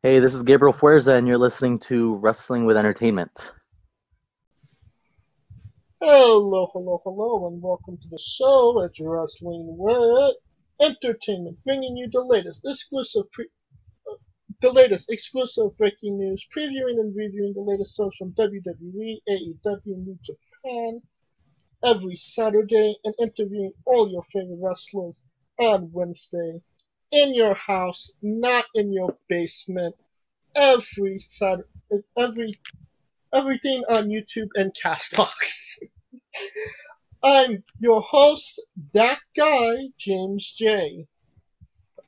Hey, this is Gabriel Fuerza, and you're listening to Wrestling with Entertainment. Hello, and welcome to the show at Wrestling with Entertainment, bringing you the latest exclusive breaking news, previewing and reviewing the latest shows from WWE, AEW New Japan every Saturday, and interviewing all your favorite wrestlers on Wednesday in your house, not in your basement, every Saturday, everything on YouTube and Castbox. I'm your host, that guy, James J.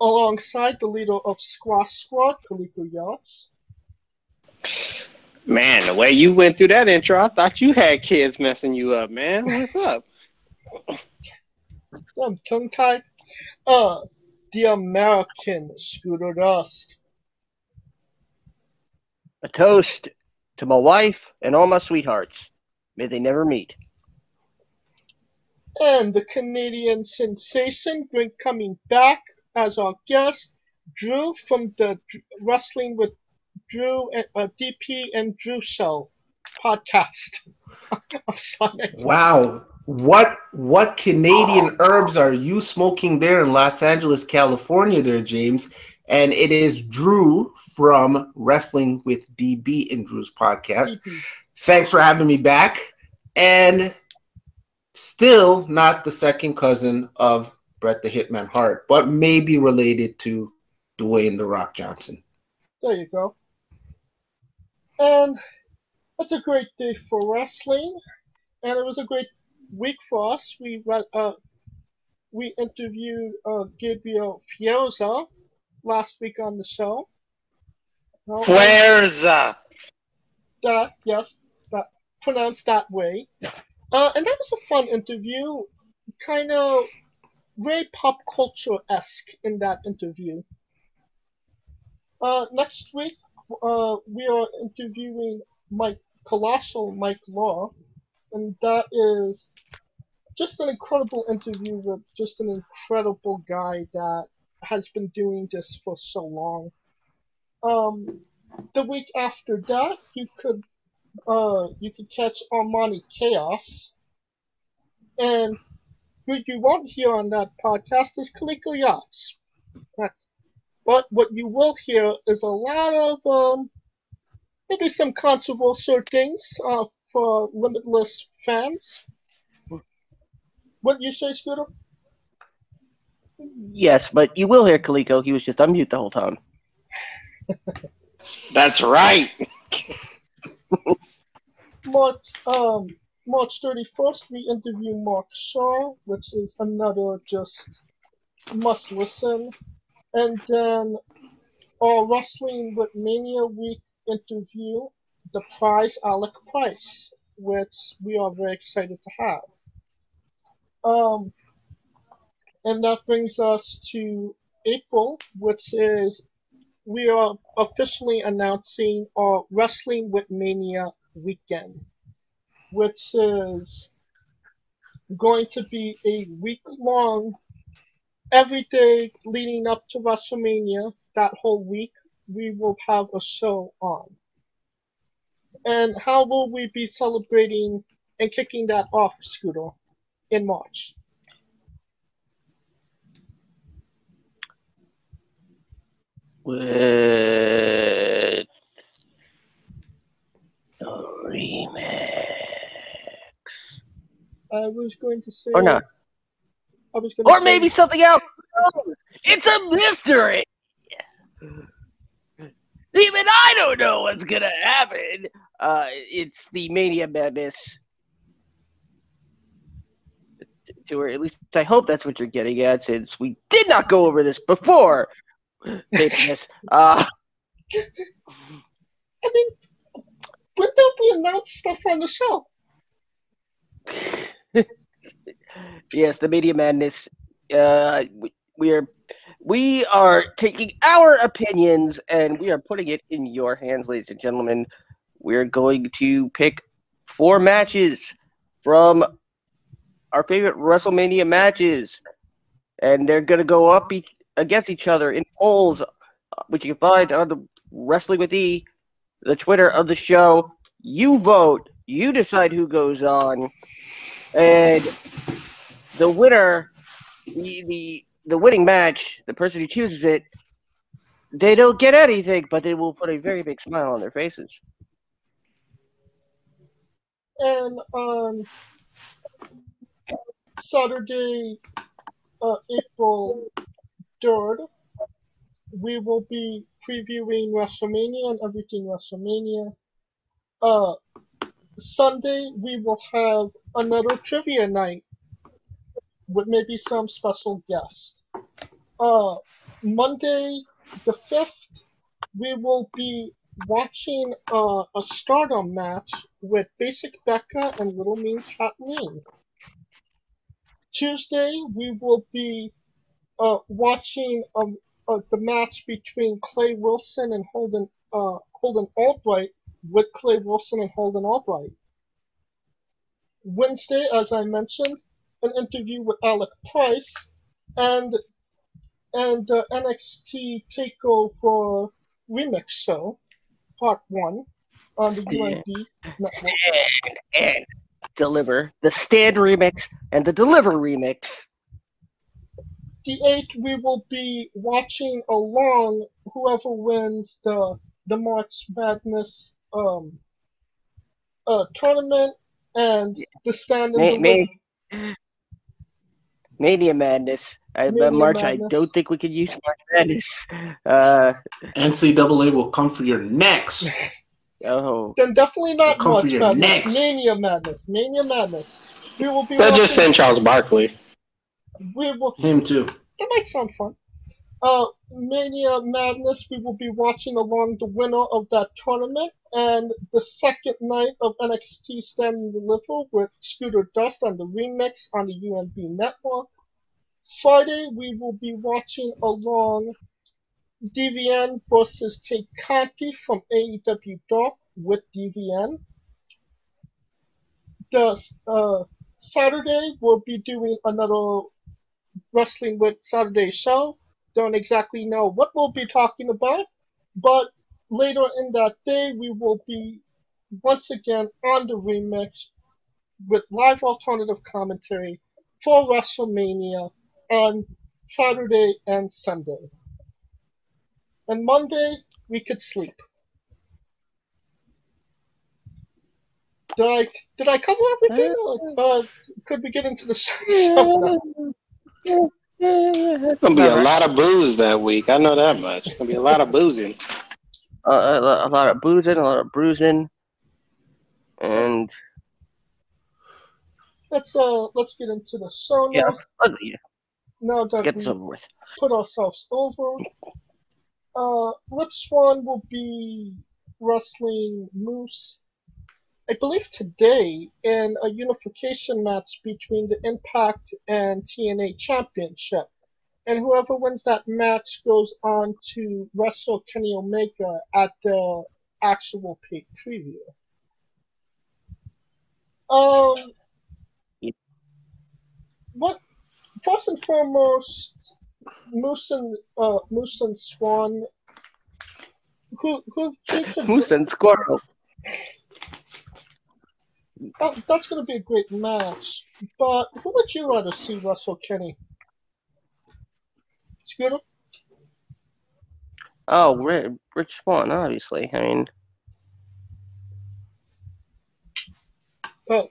Alongside the leader of Squash Squad, Kaliko Yachts. Man, the way you went through that intro, I thought you had kids messing you up, man. What's up? I'm tongue-tied. The American Scooter Dust. A toast to my wife and all my sweethearts. May they never meet. And the Canadian sensation coming back as our guest, Drew from the Wrestling with Drew and DP and Drew Show podcast. I'm sorry. Wow. What Canadian herbs are you smoking there in Los Angeles, California there, James? And it is Drew from Wrestling with DB and Drew's podcast. Thanks for having me back. And still not the second cousin of Bret the Hitman Hart, but maybe related to Dwayne The Rock Johnson. There you go. And it's a great day for wrestling, and it was a great week for us. We interviewed Gabriel Fuerza last week on the show. Fuerza! That pronounced that way. And that was a fun interview, kind of very pop culture-esque in that interview. Next week, we are interviewing Colossal Mike Law, and that is just an incredible interview with just an incredible guy that has been doing this for so long. The week after that, you could catch Armani Chaos, and who you won't hear on that podcast is Kaliko Yachts. But what you will hear is a lot of maybe some controversial things for Limitless fans. What you say, Scooter? Yes, but you will hear Kaliko. He was just on mute the whole time. That's right. March 31st, we interview Mark Shaw, which is another just must listen. And then our Wrestling with Mania Week interview, The Prize Alec Price, which we are very excited to have. And that brings us to April, which is we are officially announcing our Wrestling with Mania weekend, which is going to be a week-long, every day leading up to WrestleMania. That whole week, we will have a show on. And how will we be celebrating and kicking that off, Scooter, in March? With the remix. I was going to say... Or not. Or maybe something else. It's a mystery. Even I don't know what's going to happen. It's the Mania Madness. Or at least I hope that's what you're getting at, since we did not go over this before. This. I mean, when don't we announce stuff on the show? Yes, the Media Madness. We are taking our opinions and we are putting it in your hands, ladies and gentlemen. We're going to pick 4 matches from our favorite WrestleMania matches, and they're going to go up against each other in polls, which you can find on the Wrestling with E, the Twitter of the show. You vote. You decide who goes on. And the winner, the winning match, the person who chooses it, they don't get anything, but they will put a very big smile on their faces. And on Saturday, April 3rd, we will be previewing WrestleMania and everything WrestleMania. Sunday, we will have another trivia night with maybe some special guests. Monday, the 5th, we will be watching a Stardom match with Basic Becca and Little Mean Kathleen. Tuesday, we will be watching the match between Clay Wilson and Holden Albright with Clay Wilson and Holden Albright. Wednesday, as I mentioned, an interview with Alec Price and NXT TakeOver Remix Show, Part 1, on the UNB network. And deliver the Stand remix and the Deliver remix. The 8th, we will be watching along whoever wins the March Madness tournament and the Stand and Deliver. Mania Madness. March, Madness. I don't think we can use March Madness. NCAA will come for your necks. Oh. Then definitely not March Madness. Mania Madness. Mania Madness. We will be. They'll just send Charles Barkley. We will. Him too. That might sound fun. Mania Madness. We will be watching along the winner of that tournament and the second night of NXT Stand and Deliver with Scooter Dust on the remix on the UNB network. Friday, we will be watching along DVN versus Tate Conti from AEW Dark with DVN. Saturday, we'll be doing another Wrestling with Saturday show. Don't exactly know what we'll be talking about, but later in that day, we will be once again on the remix with live alternative commentary for WrestleMania on Saturday and Sunday. And Monday, we could sleep. Did I cover everything? Could we get into the show now? It's gonna be a lot of booze that week. I know that much. It's gonna be a lot of boozing. A lot of boozing, a lot of bruising, and let's get into the show now. Now that we put ourselves over, which one will be wrestling Moose? I believe today in a unification match between the Impact and TNA Championship. And whoever wins that match goes on to wrestle Kenny Omega at the actual pay preview. What? First and foremost, Moose and Swan. Who Moose and Squirrel. Oh, that's going to be a great match. But who would you rather see wrestle Kenny? Scooter? Oh, Rich Swann, obviously. I mean...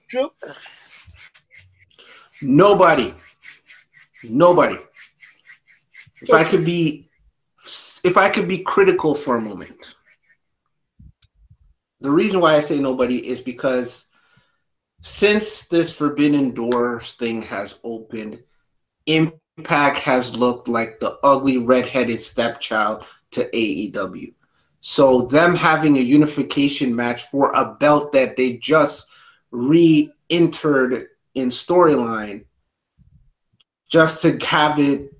Drew? Nobody. If I could be critical for a moment. The reason why I say nobody is because since this Forbidden Doors thing has opened, Impact has looked like the ugly redheaded stepchild to AEW. So them having a unification match for a belt that they just re-entered in storyline, just to have it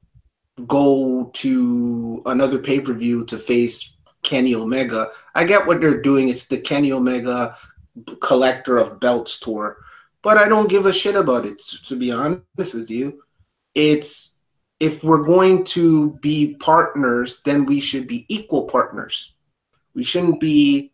go to another pay-per-view to face Kenny Omega. I get what they're doing. It's the Kenny Omega Collector of Belts tour, but I don't give a shit about it, to be honest with you. It's, if we're going to be partners, then we should be equal partners. We shouldn't be,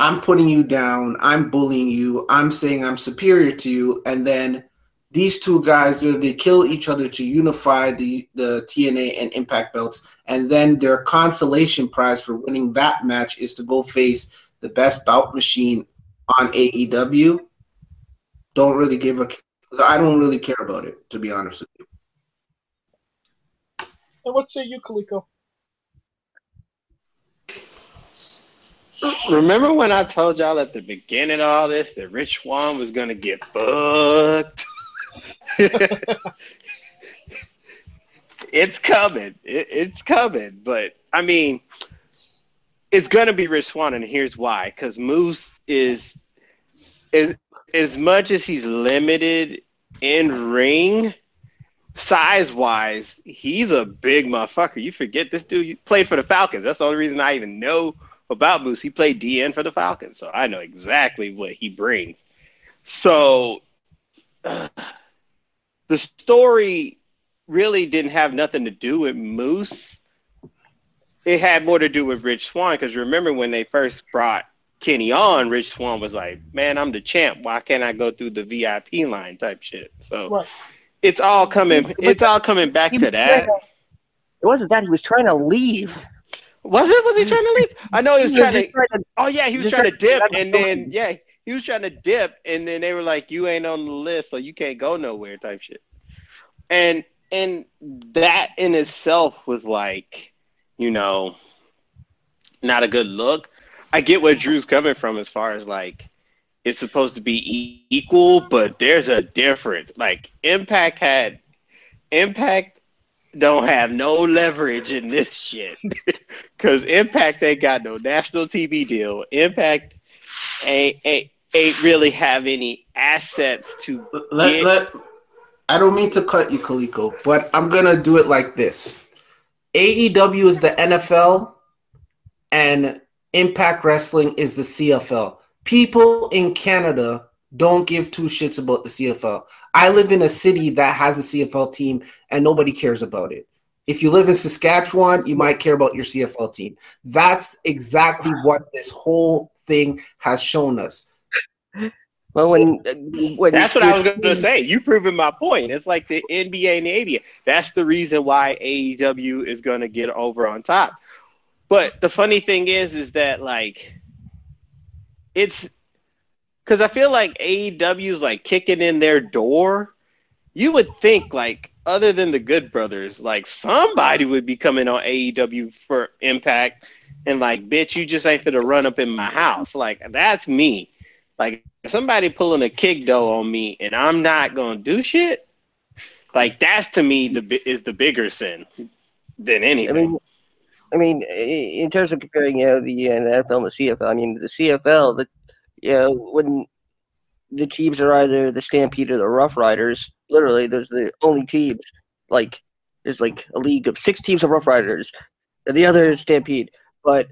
I'm putting you down, I'm bullying you, I'm saying I'm superior to you, and then these two guys, they kill each other to unify the TNA and Impact belts, and then their consolation prize for winning that match is to go face the best bout machine on AEW. I don't really care about it, to be honest with you. And what say you, Kaliko? Remember when I told y'all at the beginning of all this that Rich Swann was gonna get fucked? It's coming. It's coming. But I mean, it's gonna be Rich Swann, and here's why. Because Moose is as much as he's limited in ring size wise, he's a big motherfucker. You forget this dude played for the Falcons. That's the only reason I even know about Moose. He played DN for the Falcons, so I know exactly what he brings. So the story really didn't have nothing to do with Moose. It had more to do with Rich Swann, because remember when they first brought Kenny on, Rich Swann was like, man, I'm the champ. Why can't I go through the VIP line type shit? So Right. it's all coming back to that. It wasn't that. He was trying to leave. Was he trying to leave? I know he was trying to. Oh yeah, he was just trying to dip, trying to and then he was trying to dip, and then they were like, "You ain't on the list, so you can't go nowhere," type shit. And that in itself was like, not a good look. I get where Drew's coming from as far as like it's supposed to be equal, but there's a difference. Like Impact don't have no leverage in this shit. Because Impact ain't got no national TV deal. Impact ain't really have any assets to I don't mean to cut you, Kaliko, but I'm going to do it like this. AEW is the NFL, and Impact Wrestling is the CFL. People in Canada don't give two shits about the CFL. I live in a city that has a CFL team, and nobody cares about it. If you live in Saskatchewan, you might care about your CFL team. That's exactly what this whole thing has shown us. Well, when that's what I was going to say. You proving my point. It's like the NBA and the ABA. That's the reason why AEW is going to get over on top. But the funny thing is that like it's because I feel like AEW is like kicking in their door. You would think like other than the Good Brothers, like somebody would be coming on AEW for Impact and like, bitch, you just ain't finna run up in my house. Like that's me. Like if somebody pulling a kick dough on me and I'm not gonna do shit, like that's to me is the bigger sin than anything. I mean, in terms of comparing, the NFL and the CFL. I mean, the CFL, when the teams are either the Stampede or the Rough Riders, literally, those are the only teams. Like, there's like a league of 6 teams of Rough Riders, and the other is Stampede. But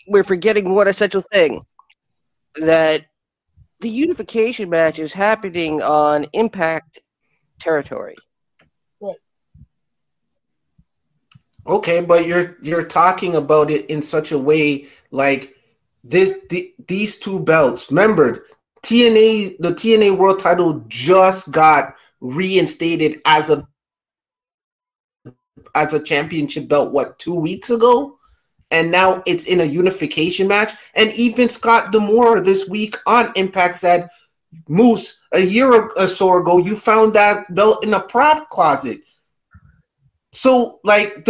we're forgetting one essential thing. That the unification match is happening on Impact territory. Right. Okay, but you're talking about it in such a way like these two belts. Remember, the TNA World Title just got reinstated as a championship belt 2 weeks ago? And now it's in a unification match. And even Scott D'Amore this week on Impact said, Moose, a year or so ago, you found that belt in a prop closet. So, like,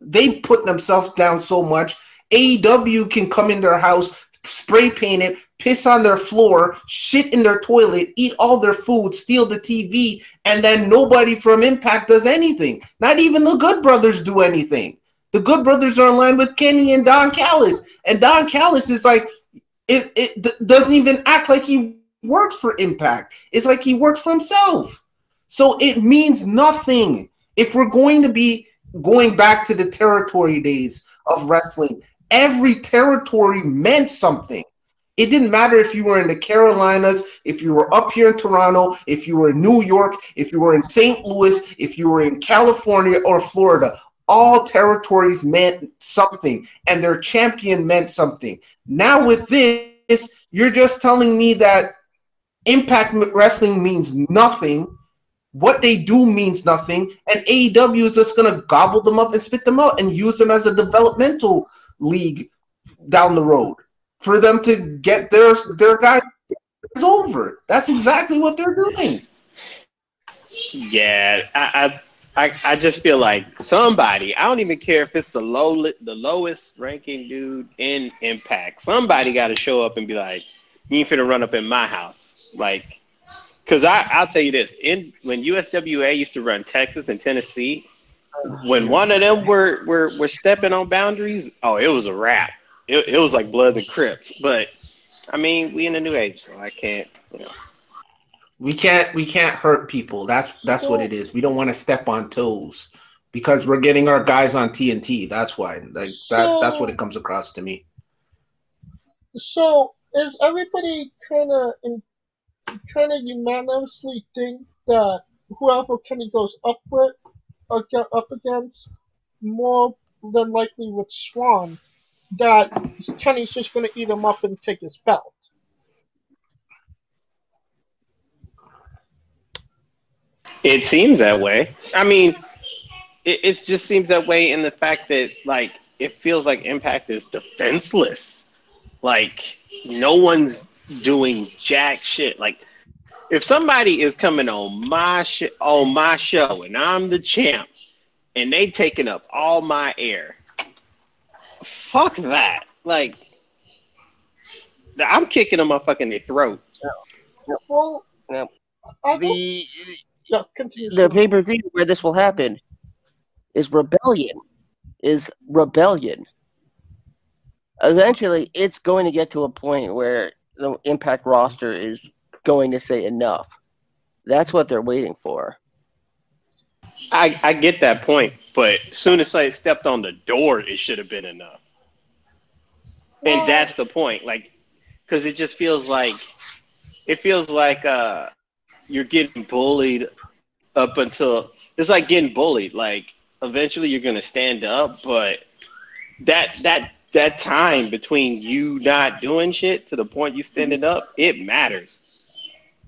they put themselves down so much. AEW can come in their house, spray paint it, piss on their floor, shit in their toilet, eat all their food, steal the TV, and then nobody from Impact does anything. Not even the Good Brothers do anything. The Good Brothers are in line with Kenny and Don Callis. And Don Callis is like, it doesn't even act like he works for Impact. It's like he works for himself. So it means nothing. If we're going to be going back to the territory days of wrestling, every territory meant something. It didn't matter if you were in the Carolinas, if you were up here in Toronto, if you were in New York, if you were in St. Louis, if you were in California or Florida. all territories meant something, and their champion meant something. Now with this, you're just telling me that Impact Wrestling means nothing. What they do means nothing, and AEW is just going to gobble them up and spit them out and use them as a developmental league down the road for them to get their guys over. That's exactly what they're doing. Yeah, I just feel like somebody, I don't even care if it's the lowest ranking dude in Impact. Somebody got to show up and be like, you ain't finna run up in my house. Like, because I'll tell you this, when USWA used to run Texas and Tennessee, when one of them were stepping on boundaries, oh, it was a wrap. It was like Blood and Crips. But, I mean, we in a new age, so I can't, We can't hurt people. That's what it is. We don't want to step on toes because we're getting our guys on TNT. That's why. That's what it comes across to me. So is everybody kind of unanimously think that whoever Kenny goes up with or get up against, more than likely with Swan, that Kenny's just going to eat him up and take his belt? It seems that way. I mean, it just seems that way in the fact that, like, it feels like Impact is defenseless. Like, no one's doing jack shit. Like, if somebody is coming on my show and I'm the champ and they taking up all my air, fuck that. Like, I'm kicking them motherfucker in their throat. Well, Now, continue. the pay-per-view where this will happen is Rebellion. Eventually, it's going to get to a point where the Impact roster is going to say enough. That's what they're waiting for. I get that point, but as soon as I stepped on the door, it should have been enough. And that's the point. Like, because it just feels like you're getting bullied up until it's like getting bullied. Like, eventually you're gonna stand up, but that time between you not doing shit to the point you standing up, it matters.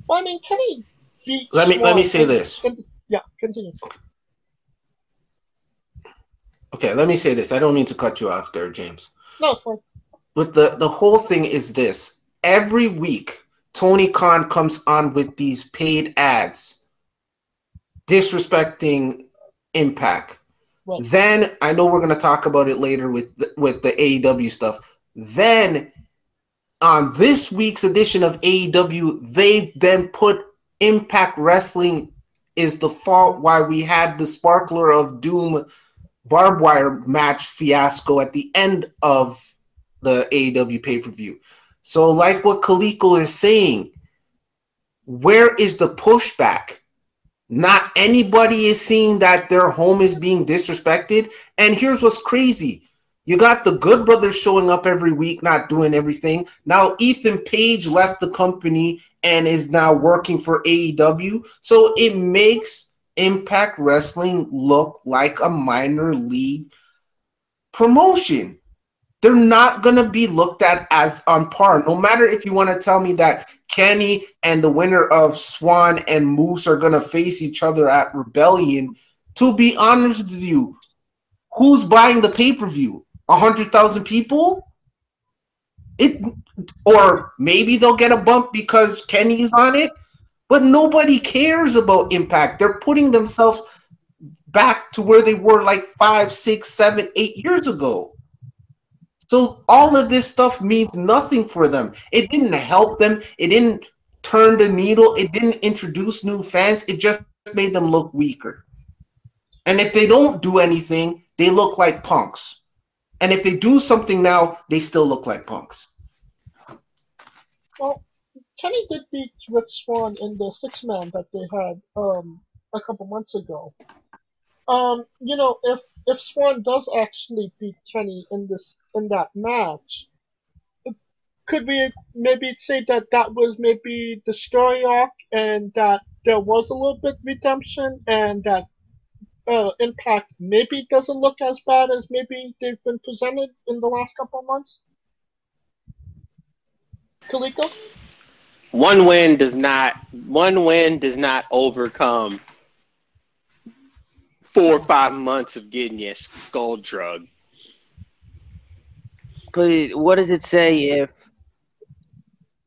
Well, I mean, Kenny beat Let me Swan say this. Yeah, continue. Okay, let me say this. I don't mean to cut you off there, James. No, it's fine. But the whole thing is this. Every week, Tony Khan comes on with these paid ads disrespecting Impact. Right. Then, I know we're going to talk about it later with the AEW stuff. Then, on this week's edition of AEW, they then put Impact Wrestling is the fault why we had the Sparkler of Doom Barbwire match fiasco at the end of the AEW pay-per-view. So like what Kaliko is saying, where is the pushback? Not anybody is seeing that their home is being disrespected. And here's what's crazy. You got the Good Brothers showing up every week, not doing everything. Now Ethan Page left the company and is now working for AEW. So it makes Impact Wrestling look like a minor league promotion. They're not going to be looked at as on par. No matter if you want to tell me that Kenny and the winner of Swan and Moose are going to face each other at Rebellion, to be honest with you, who's buying the pay-per-view? 100,000 people? Or maybe they'll get a bump because Kenny's on it, but nobody cares about Impact. They're putting themselves back to where they were like 5, 6, 7, 8 years ago. So all of this stuff means nothing for them. It didn't help them. It didn't turn the needle. It didn't introduce new fans. It just made them look weaker. And if they don't do anything, they look like punks. And if they do something now, they still look like punks. Well, Kenny did beat Rich Swann in the 6-man that they had a couple months ago. If Swan does actually beat Kenny in that match, could we maybe say that was maybe the story arc and that there was a little bit redemption and that Impact maybe doesn't look as bad as maybe they've been presented in the last couple of months? Kaliko? One win does not overcome 4 or 5 months of getting your skull drugged. But what does it say if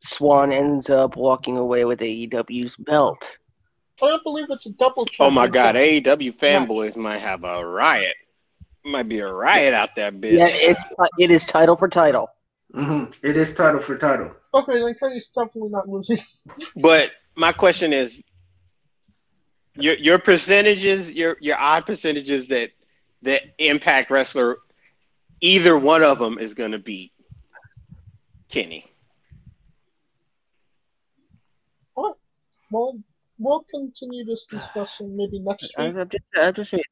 Swan ends up walking away with AEW's belt? I don't believe it's a double championship. Oh my God, AEW fanboys might have a riot. Might be a riot out there, bitch. Yeah, it is title for title. Mm-hmm. It is title for title. Okay, then Cody's definitely not losing. But my question is, your percentages, your odd percentages that Impact wrestler, either one of them is going to beat Kenny. All right. Well, we'll continue this discussion maybe next week. I'm just saying,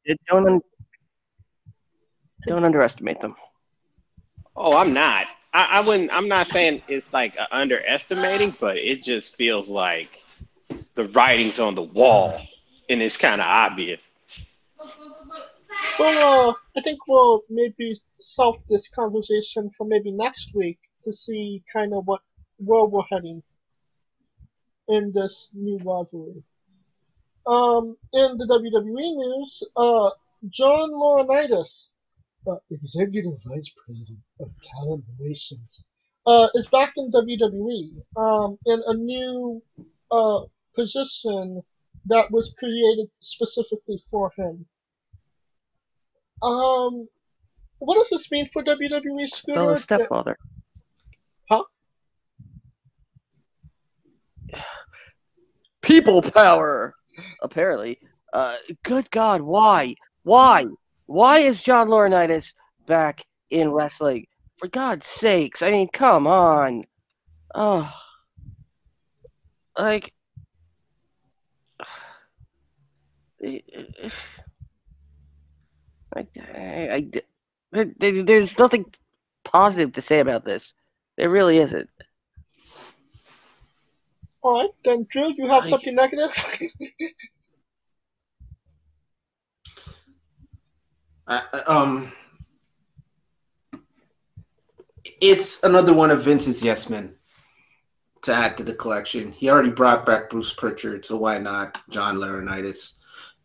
don't underestimate them. Oh, I'm not. I wouldn't. I'm not saying it's like underestimating, but it just feels like the writing's on the wall, and it's kind of obvious. Well, I think we'll maybe shelf this conversation for maybe next week to see kind of where we're heading in this new rivalry. In the WWE news, John Laurinaitis, Executive Vice President of Talent Relations, is back in WWE in a new position that was created specifically for him. What does this mean for WWE, Scooter? Bella's stepfather. Huh? People power, apparently. Good God, why? Why is John Laurinaitis back in wrestling? For God's sakes, I mean, come on. Oh, like, there's nothing positive to say about this. There really isn't. All right, then, Drew, you have something negative? It's another one of Vince's yes men to add to the collection. He already brought back Bruce Pritchard, so why not John Laurinaitis?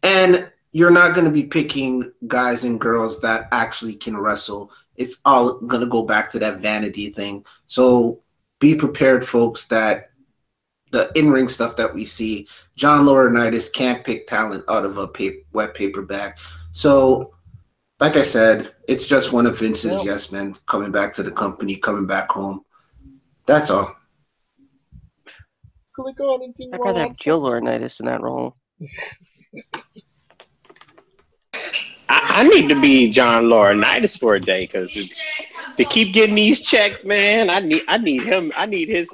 And you're not going to be picking guys and girls that actually can wrestle. It's all going to go back to that vanity thing. So be prepared, folks, that the in-ring stuff that we see, John Laurinaitis can't pick talent out of a wet paper bag. So, like I said, it's just one of Vince's yes men coming back to the company, coming back home. That's all. I'd rather have Jill Laurinaitis in that role. I need to be John Laurinaitis for a day because to keep getting these checks, man, I need him. I need his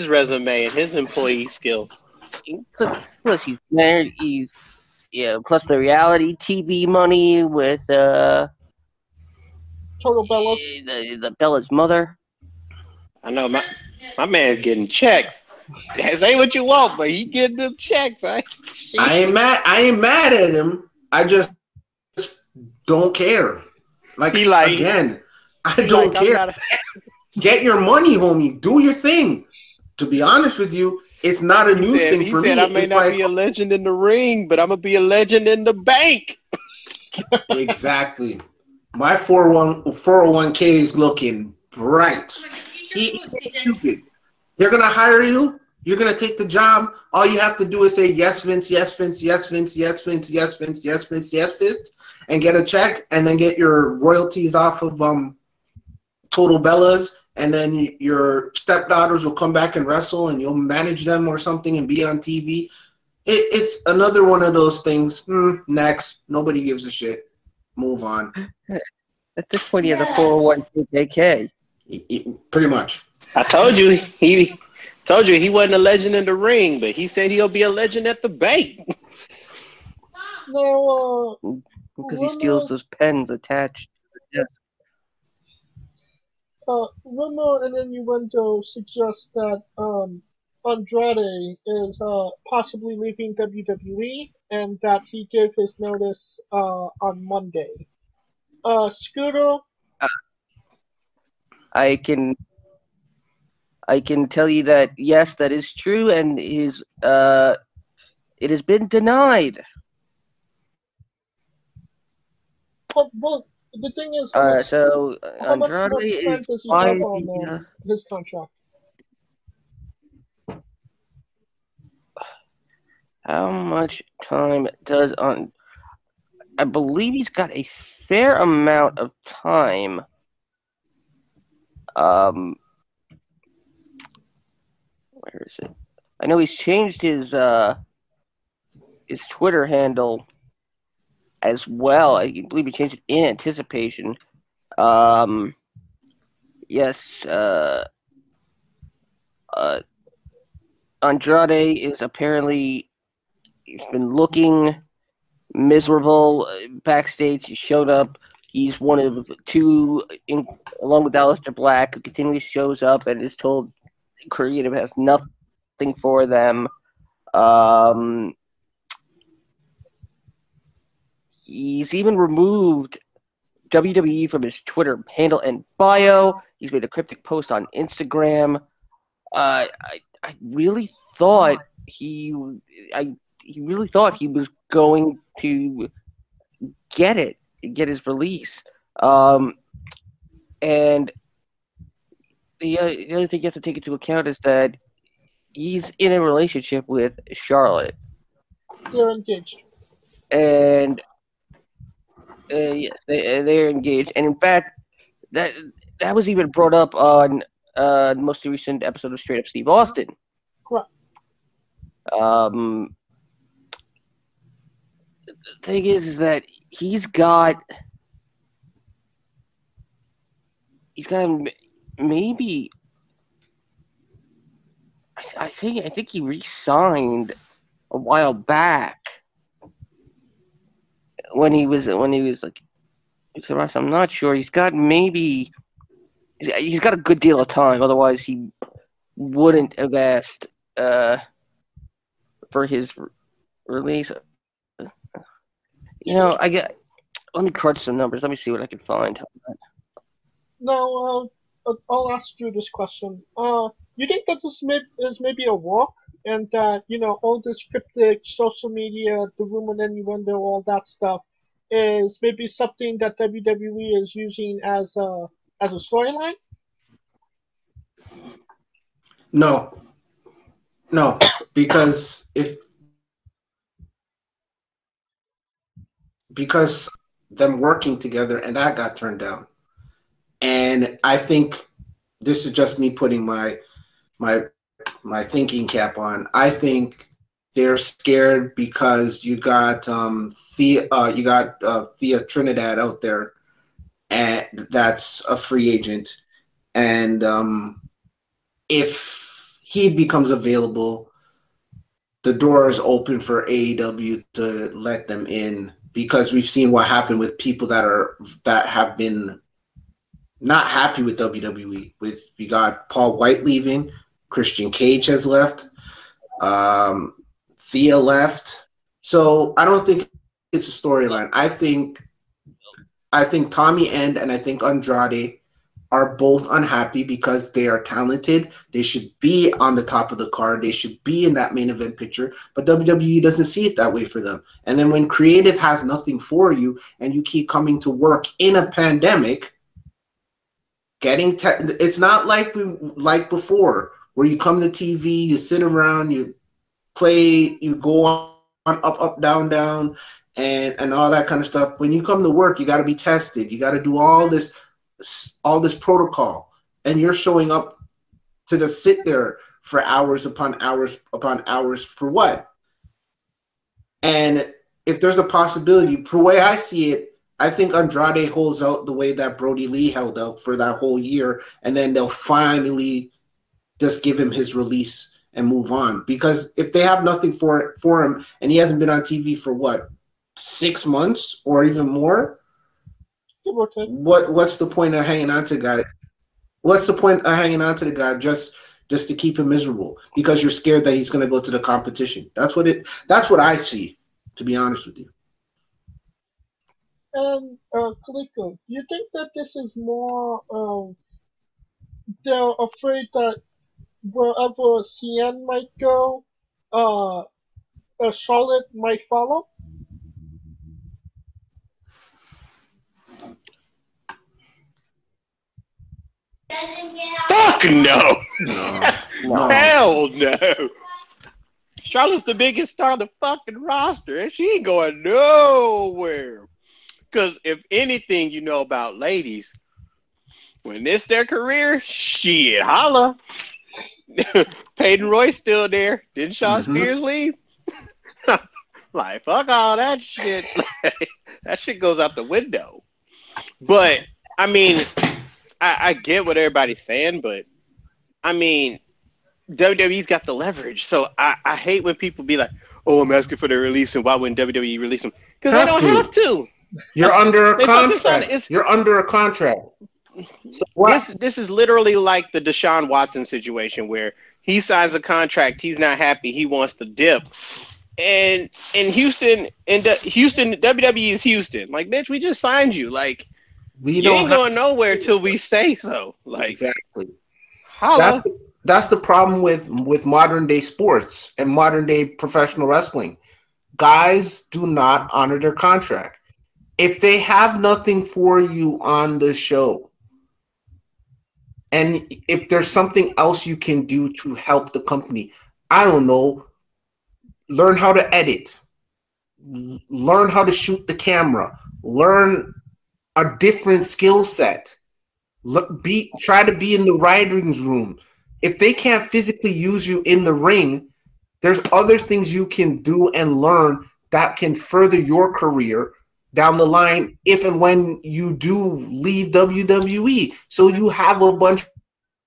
resume and his employee skills. Plus he's married. Plus the reality TV money with Total Bellas. The Bella's mother. I know my man's getting checks. Say what you want, but he getting them checks. I ain't mad at him. I just don't care. Again, I don't care. Get your money, homie. Do your thing. To be honest with you, it's not a news thing for me. I may not be a legend in the ring, but I'm gonna be a legend in the bank. Exactly. My 401k is looking bright. He's stupid. They're gonna hire you. You're gonna take the job. All you have to do is say yes, Vince, yes, Vince, yes, Vince, yes, Vince, yes, Vince, yes, Vince, yes, Vince, and get a check, and then get your royalties off of Total Bellas, and then your stepdaughters will come back and wrestle, and you'll manage them or something and be on TV. It's another one of those things. Next, nobody gives a shit. Move on. At this point, he has a 401k. Pretty much. I told you he wasn't a legend in the ring, but he said he'll be a legend at the bank. No, because he steals those pens attached to the desk. Rumor and innuendo suggest that Andrade is possibly leaving WWE and that he gave his notice on Monday. Scooter, I can tell you that yes, that is true, and it has been denied. well, the thing is, So how much Andrade more is time does he by have on the, his contract? how much time does on? I believe he's got a fair amount of time. Where is it? I know he's changed his Twitter handle as well. I believe he changed it in anticipation. Yes. Andrade is apparently he's been looking miserable backstage. He showed up. He's one of two, along with Aleister Black, who continually shows up and is told creative has nothing for them. He's even removed WWE from his Twitter handle and bio. He's made a cryptic post on Instagram. I really thought he really thought he was going to get his release. And the other thing you have to take into account is that he's in a relationship with Charlotte. They're engaged. And yes, they're engaged. And in fact, that was even brought up on the most recent episode of Straight Up Steve Austin. Correct. The thing is that he's got maybe I think he re-signed a while back when he was like, I'm not sure. He's got a good deal of time. Otherwise, he wouldn't have asked for his release. Let me crunch some numbers. Let me see what I can find. Now, I'll ask you this question. You think that this is maybe a walk, and that all this cryptic social media, the rumor and innuendo, all that stuff, is maybe something that WWE is using as a storyline? No, because them working together, and that got turned down. And I think this is just me putting my thinking cap on. I think they're scared because you got Thea Trinidad out there, and that's a free agent. And if he becomes available, the door is open for AEW to let them in, because we've seen what happened with people that have been not happy with WWE. We got Paul White leaving, Christian Cage has left, Thea left. So I don't think it's a storyline. I think Tommy End and I think Andrade are both unhappy because they are talented. They should be on the top of the card. They should be in that main event picture. But WWE doesn't see it that way for them. And then when creative has nothing for you and you keep coming to work in a pandemic, it's not like before, where you come to TV, you sit around, you play, you go on up, down, and all that kind of stuff. When you come to work, you got to be tested. You got to do all this protocol, and you're showing up to just sit there for hours upon hours upon hours for what? And if there's a possibility, for the way I see it, I think Andrade holds out the way that Brody Lee held out for that whole year, and then they'll finally just give him his release and move on. Because if they have nothing for him, and he hasn't been on TV for what, 6 months or even more, what's the point of hanging on to the guy? What's the point of hanging on to the guy? Just just to keep him miserable because you're scared that he's going to go to the competition. That's what I see, to be honest with you. And Kaliko, do you think that this is more they're afraid that wherever CN might go, Charlotte might follow? Fuck no. No. Hell no. Charlotte's the biggest star on the fucking roster, and she ain't going nowhere. Because if anything you know about ladies, when it's their career, shit, holla. Peyton Royce still there. Didn't Shawn Spears leave? Like, fuck all that shit. That shit goes out the window. But, I mean, I get what everybody's saying, but, I mean, WWE's got the leverage. So I hate when people be like, oh, I'm asking for their release, and why wouldn't WWE release them? Because they don't have to. You're under a contract. You're under a contract. So this is literally like the Deshaun Watson situation where he signs a contract, he's not happy, he wants to dip. And in Houston, WWE is Houston. Like, bitch, we just signed you. Like, you ain't going nowhere till we say so. Like, exactly. Holla. That's the problem with modern day sports and modern day professional wrestling. Guys do not honor their contract. If they have nothing for you on the show, and if there's something else you can do to help the company, I don't know, learn how to edit, learn how to shoot the camera, learn a different skill set, try to be in the writers' room. If they can't physically use you in the ring, there's other things you can do and learn that can further your career down the line if and when you do leave WWE. So you have a bunch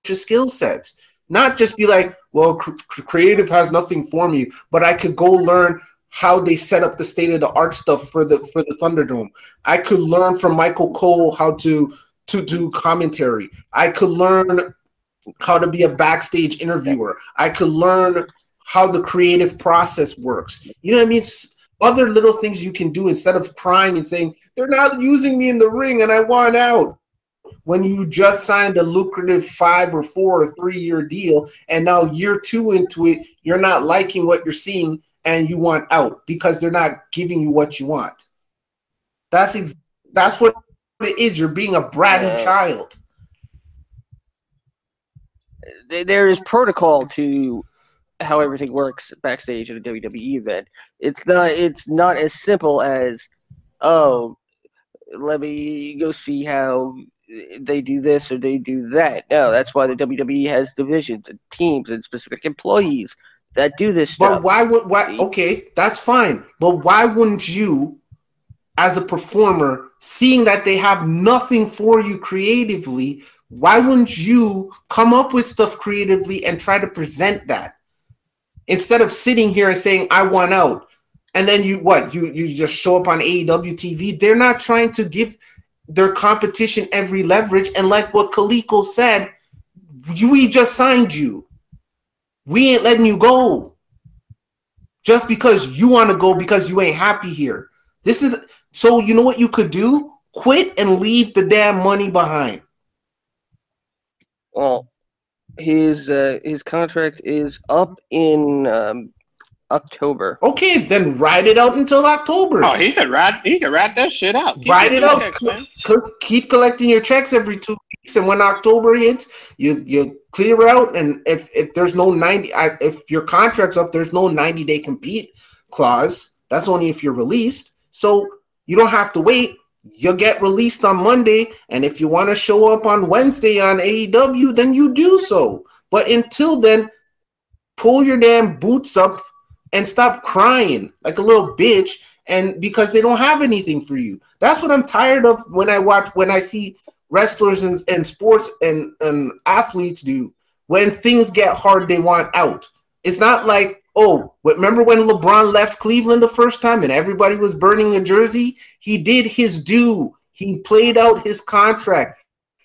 of skill sets. Not just be like, well, creative has nothing for me, but I could go learn how they set up the state-of-the-art stuff for the Thunderdome. I could learn from Michael Cole how to do commentary. I could learn how to be a backstage interviewer. I could learn how the creative process works. You know what I mean? Other little things you can do instead of crying and saying, they're not using me in the ring and I want out. When you just signed a lucrative 5 or 4 or 3 year deal, and now year 2 into it, you're not liking what you're seeing and you want out because they're not giving you what you want. That's what it is. You're being a bratty child. There is protocol to how everything works backstage at a WWE event. It's not as simple as, oh, let me go see how they do this or they do that. No, that's why the WWE has divisions and teams and specific employees that do this stuff. But okay, that's fine. But why wouldn't you, as a performer, seeing that they have nothing for you creatively, why wouldn't you come up with stuff creatively and try to present that? Instead of sitting here and saying, I want out. And then you just show up on AEW TV. They're not trying to give their competition every leverage. And like what Kaliko said, we just signed you. We ain't letting you go. Just because you want to go because you ain't happy here. So you know what you could do? Quit and leave the damn money behind. Well, his contract is up in October. Okay, then ride it out until October. Oh, he can ride that shit out. Ride it out. Keep collecting your checks every 2 weeks, and when October hits, you clear out. And if there's no if your contract's up, there's no 90-day compete clause. That's only if you're released. So you don't have to wait. You'll get released on Monday, and if you want to show up on Wednesday on AEW, then you do so. But until then, pull your damn boots up and stop crying like a little bitch, and because they don't have anything for you. That's what I'm tired of when I see wrestlers and sports and athletes do. When things get hard, they want out. It's not like, oh, remember when LeBron left Cleveland the first time and everybody was burning a jersey? He did his due. He played out his contract.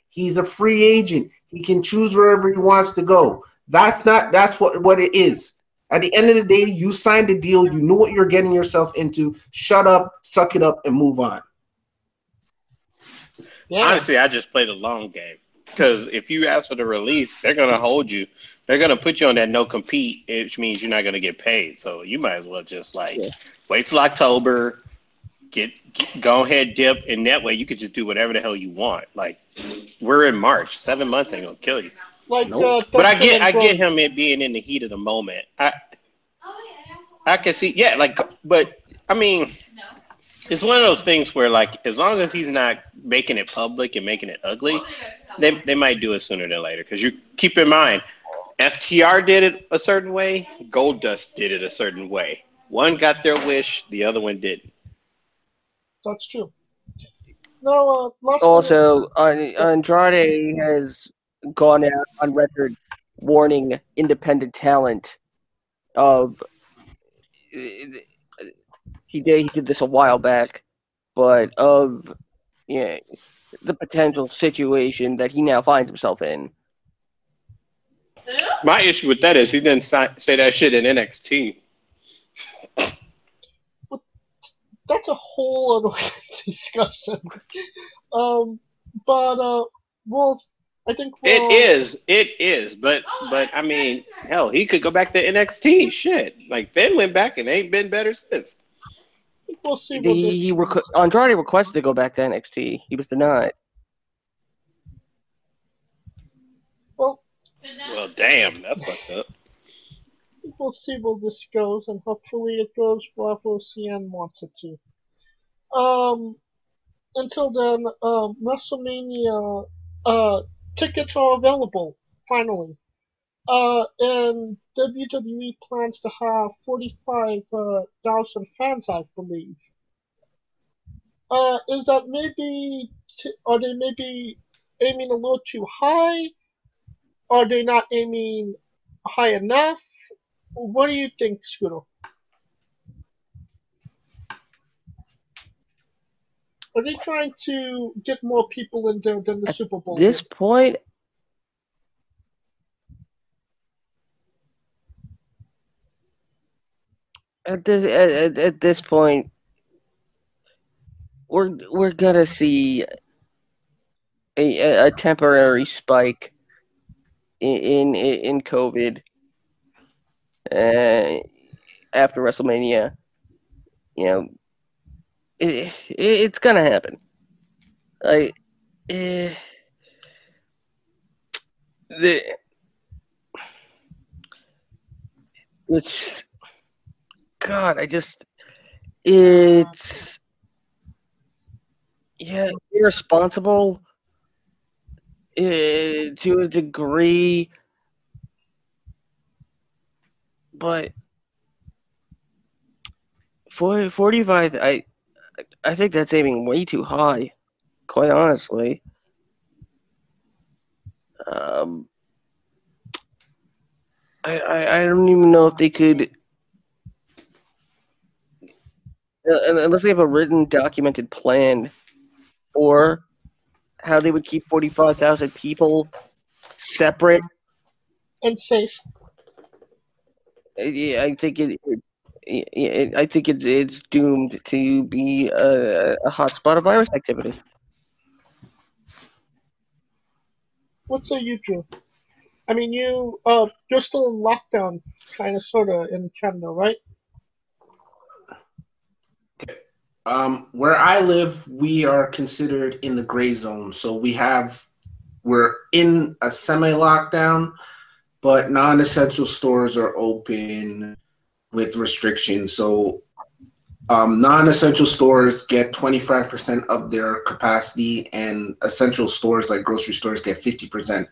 He's a free agent. He can choose wherever he wants to go. That's what it is. At the end of the day, you signed a deal. You knew what you're getting yourself into. Shut up, suck it up, and move on. Yeah. Honestly, I just play the long game. Because if you ask for the release, they're going to hold you. They're going to put you on that no compete, which means you're not going to get paid. So you might as well just wait till October, go ahead, dip, and that way you could just do whatever the hell you want. Like, we're in March. 7 months ain't going to kill you. Like, Nope. But I get him it being in the heat of the moment. I can see, but I mean, it's one of those things where, like, as long as he's not making it public and making it ugly, they might do it sooner than later. Because you keep in mind, FTR did it a certain way, Goldust did it a certain way. One got their wish, the other one didn't. That's true. No, Also, Andrade has gone out on record warning independent talent of. He did this a while back, but of the potential situation that he now finds himself in. My issue with that is he didn't say that shit in NXT. That's a whole other discussion. Well, I think it is, but I mean, hell, he could go back to NXT. Shit, like Finn went back and ain't been better since. We'll see. Andrade requested to go back to NXT. He was denied. Well, damn, that's fucked up. We'll see where this goes, and hopefully it goes wherever CN wants it to. Until then, WrestleMania tickets are available finally. And WWE plans to have 45,000 fans, I believe. Is that maybe? Are they maybe aiming a little too high? Are they not aiming high enough? What do you think, Scooter? Are they trying to get more people in there than the Super Bowl? At this point, at this point, we're gonna see a temporary spike in COVID after WrestleMania. It's gonna happen. It's irresponsible to a degree, but 45, I think that's aiming way too high, quite honestly. I don't even know if they could, unless they have a written, documented plan, or how they would keep 45,000 people separate and safe. Yeah, I think it's doomed to be a hotspot of virus activity. What say you, Drew? I mean, you're still in lockdown, kind of, sort of, in Canada, right? Where I live, we are considered in the gray zone. So we're in a semi-lockdown, but non-essential stores are open with restrictions. So non-essential stores get 25% of their capacity, and essential stores like grocery stores get 50%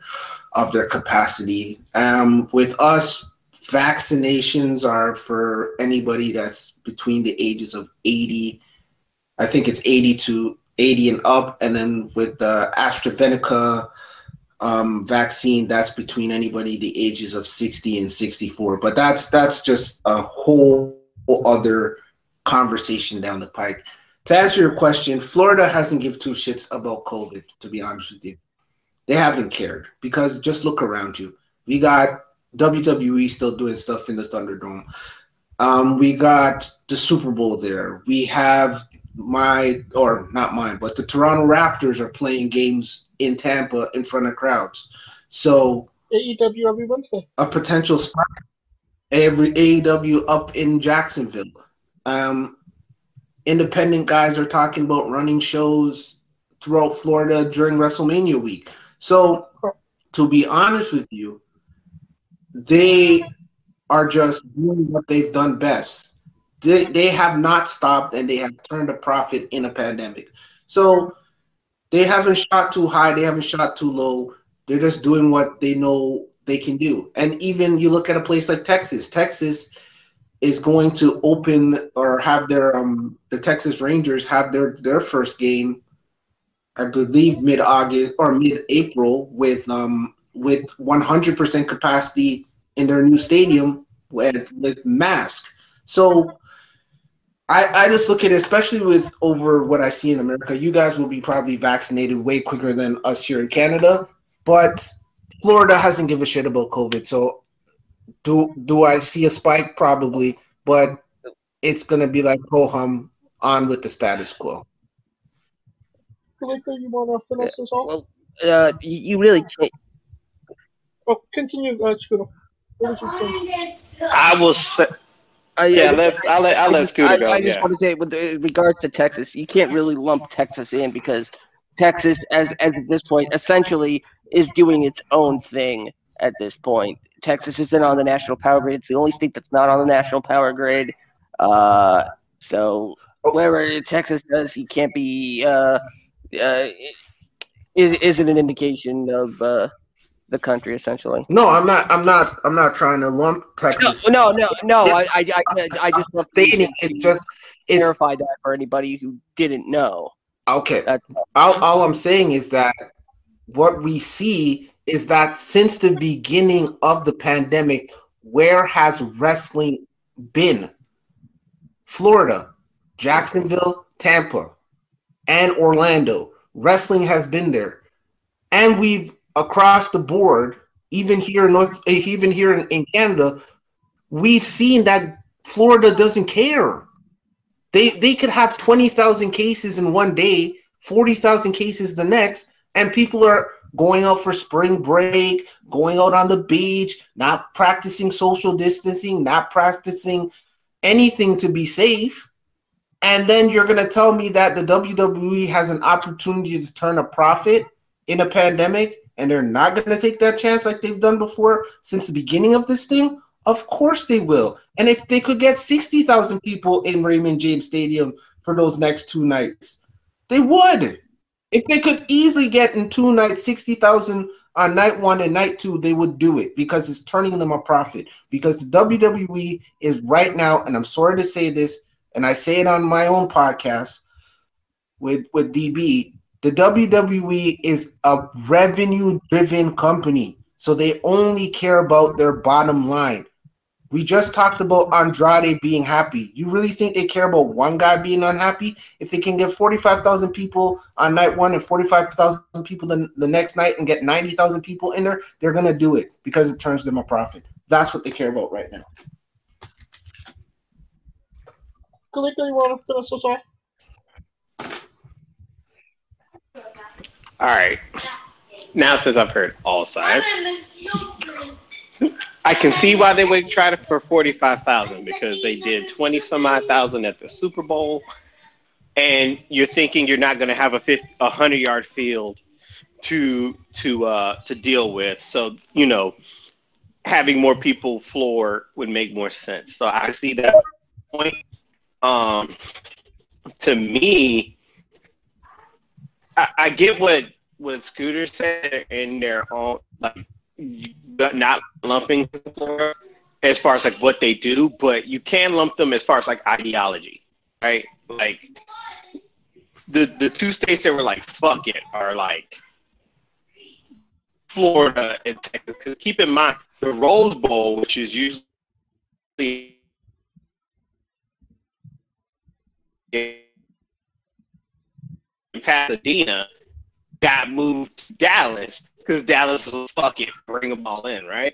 of their capacity. With us, vaccinations are for anybody that's between the ages of 80. I think it's 80 and up. And then with the AstraZeneca vaccine, that's between anybody the ages of 60 and 64. But that's just a whole other conversation down the pike. To answer your question, Florida hasn't given two shits about COVID, to be honest with you. They haven't cared, because just look around you. We got WWE still doing stuff in the Thunderdome. We got the Super Bowl there. We have not mine, but the Toronto Raptors are playing games in Tampa in front of crowds. So AEW every Wednesday. a potential spot every AEW up in Jacksonville. Independent guys are talking about running shows throughout Florida during WrestleMania week. So to be honest with you, they are just doing what they've done best. They have not stopped and they have turned a profit in a pandemic. So they haven't shot too high, they haven't shot too low. They're just doing what they know they can do. And even you look at a place like Texas. Texas is going to open or have their the Texas Rangers have their first game, I believe mid-August or mid-April with 100% capacity in their new stadium with mask. So I just look at it, especially with over what I see in America. You guys will be probably vaccinated way quicker than us here in Canada, but Florida hasn't given a shit about COVID. So do I see a spike? Probably, but it's gonna be like ho hum on with the status quo. Kalika, you want to finish this off? Well, you really can't. Oh, continue, Scooter. What would you think? I will say, I'll let Scooter go. I just want to say, with regards to Texas, you can't really lump Texas in because Texas, as at this point, essentially is doing its own thing at this point. Texas isn't on the national power grid. It's the only state that's not on the national power grid. So whatever Texas does, he can't be isn't an indication of the country, essentially. No, I'm not trying to lump Texas. No. I just want stating it's clarify that for anybody who didn't know. Okay. All I'm saying is that what we see is that since the beginning of the pandemic, where has wrestling been? Florida, Jacksonville, Tampa, and Orlando. Wrestling has been there. And we've across the board, even here in Canada, we've seen that Florida doesn't care. They could have 20,000 cases in one day, 40,000 cases the next, and people are going out for spring break, going out on the beach, not practicing social distancing, not practicing anything to be safe. And then you're going to tell me that the WWE has an opportunity to turn a profit in a pandemic, and they're not going to take that chance like they've done before since the beginning of this thing? Of course they will. And if they could get 60,000 people in Raymond James Stadium for those next 2 nights, they would. If they could easily get in 2 nights 60,000 on night 1 and night 2, they would do it because it's turning them a profit. Because the WWE is right now, and I'm sorry to say this, and I say it on my own podcast with DB, the WWE is a revenue-driven company. So they only care about their bottom line. We just talked about Andrade being happy. You really think they care about one guy being unhappy? If they can get 45,000 people on night 1 and 45,000 people the next night and get 90,000 people in there, they're going to do it because it turns them a profit. That's what they care about right now. Kalika, you want to finish this off? All right. Now, since I've heard all sides, I can see why they would try for 45,000 because they did 20 some odd thousand at the Super Bowl, and you're thinking you're not going to have a 100-yard field to deal with. So having more people floor would make more sense. So I see that point. To me, I get what Scooter said in their own, like, not lumping Florida as far as like what they do, but you can lump them as far as like ideology, right? Like the 2 states that were like fuck it are like Florida and Texas. Because keep in mind the Rose Bowl, which is usually in Pasadena, got moved to Dallas because Dallas was fuck it, bring them all in, right?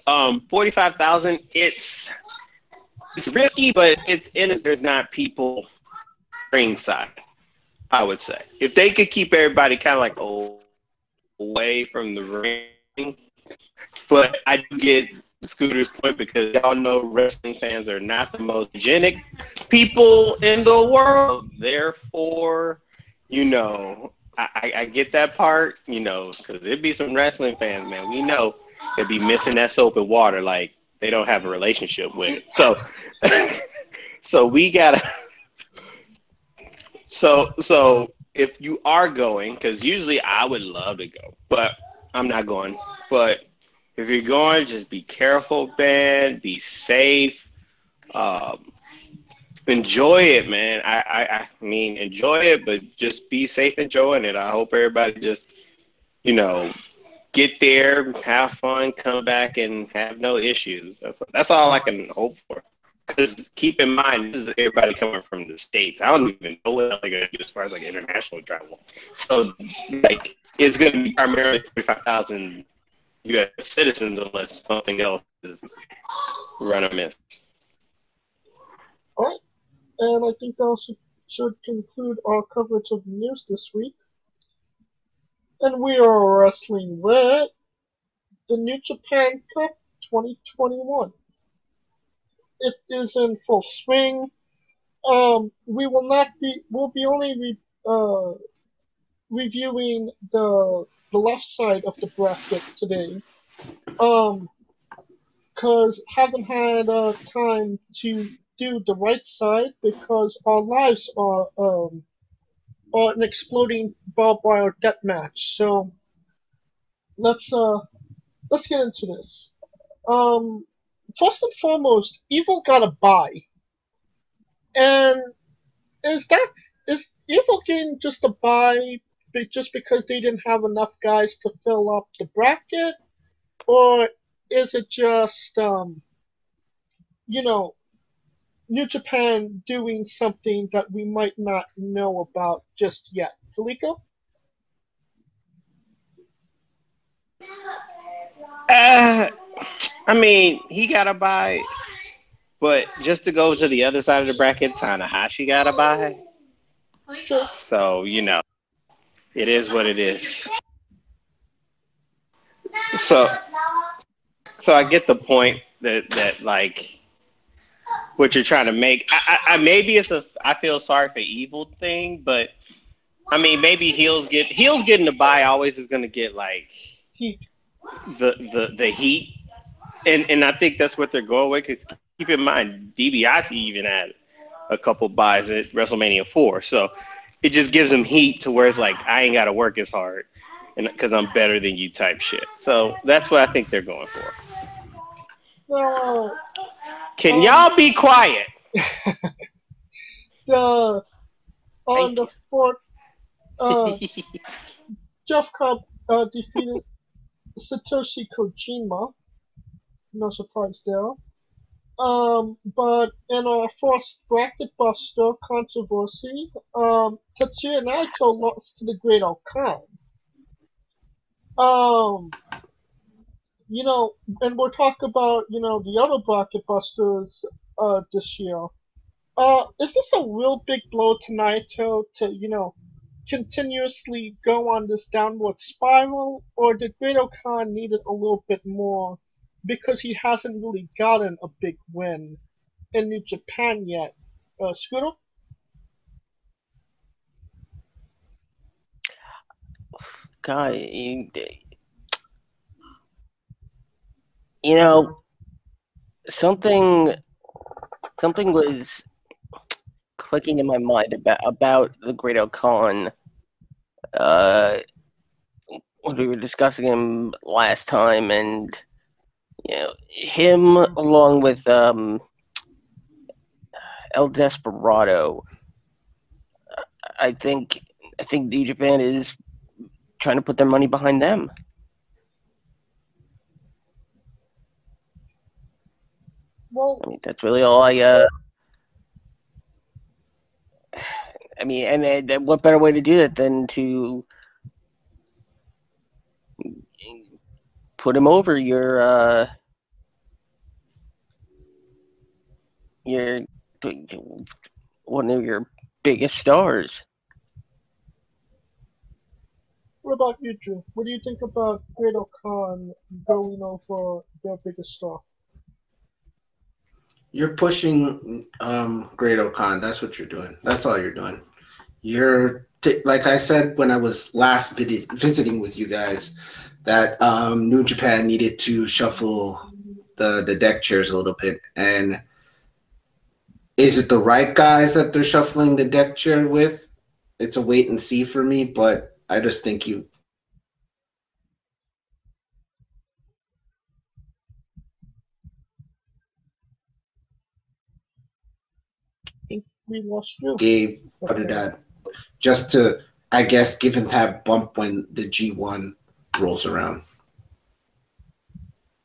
$45,000. It's risky, but there's not people ringside. I would say if they could keep everybody kind of like away from the ring, but I do get Scooter's point because y'all know wrestling fans are not the most hygienic people in the world. Therefore, I get that part, because there'd be some wrestling fans, man. We know they'd be missing that soap and water like they don't have a relationship with it. So, so we gotta. So if you are going, because usually I would love to go, but I'm not going. But if you're going, just be careful, man. Be safe. Enjoy it, man. I mean, enjoy it, but just be safe enjoying it. I hope everybody just, get there, have fun, come back, and have no issues. That's all I can hope for. Because keep in mind, this is everybody coming from the States. I don't even know what they're going to do as far as international travel. So it's going to be primarily 45,000 U.S. citizens unless something else is run amiss. All right. And I think that should conclude our coverage of the news this week. And we are wrestling with the New Japan Cup 2021. It is in full swing. We'll be only reviewing the left side of the bracket today. Cause haven't had time to do the right side because our lives are an exploding Barbwire deathmatch. So let's get into this. First and foremost, Evil got a bye. And is Evil getting just a bye just because they didn't have enough guys to fill up the bracket? Or is it just, New Japan doing something that we might not know about just yet? Felico? I mean, he got a bye, but just to go to the other side of the bracket, Tanahashi got a bye. Sure. So, it is what it is. So I get the point that what you're trying to make. Maybe it's I feel sorry for Evil thing, but I mean maybe heels getting the bye always is gonna get heat. The heat, and I think that's what they're going with. Cause keep in mind, DiBiase even had a couple buys at WrestleMania 4, so it just gives them heat to where it's I ain't got to work as hard, and because I'm better than you type shit. So that's what I think they're going for. Can y'all be quiet? On the fourth, Jeff Cobb defeated Satoshi Kojima. No surprise there. But in our first bracket buster controversy, Tetsuya Naito lost to the Great Khan. And we'll talk about, the other bracket busters, this year. Is this a real big blow to Naito to, continuously go on this downward spiral, or did Great Khan need it a little bit more because he hasn't really gotten a big win in New Japan yet? Scooter? God, something was clicking in my mind about the Great Khan. When we were discussing him last time, and him along with El Desperado. I think New Japan is trying to put their money behind them. Well, I mean, that's really all I mean, and what better way to do that than to put him over your you're one of your biggest stars. What about you, Drew? What do you think about Great Khan going over their biggest star? You're pushing Great Khan. That's what you're doing. That's all you're doing. Like I said when I was last visiting with you guys, that New Japan needed to shuffle the deck chairs a little bit. And is it the right guys that they're shuffling the deck chair with? It's a wait and see for me, but I just think you I think we lost Drew. gave that just to, I guess, give him that bump when the G1 rolls around.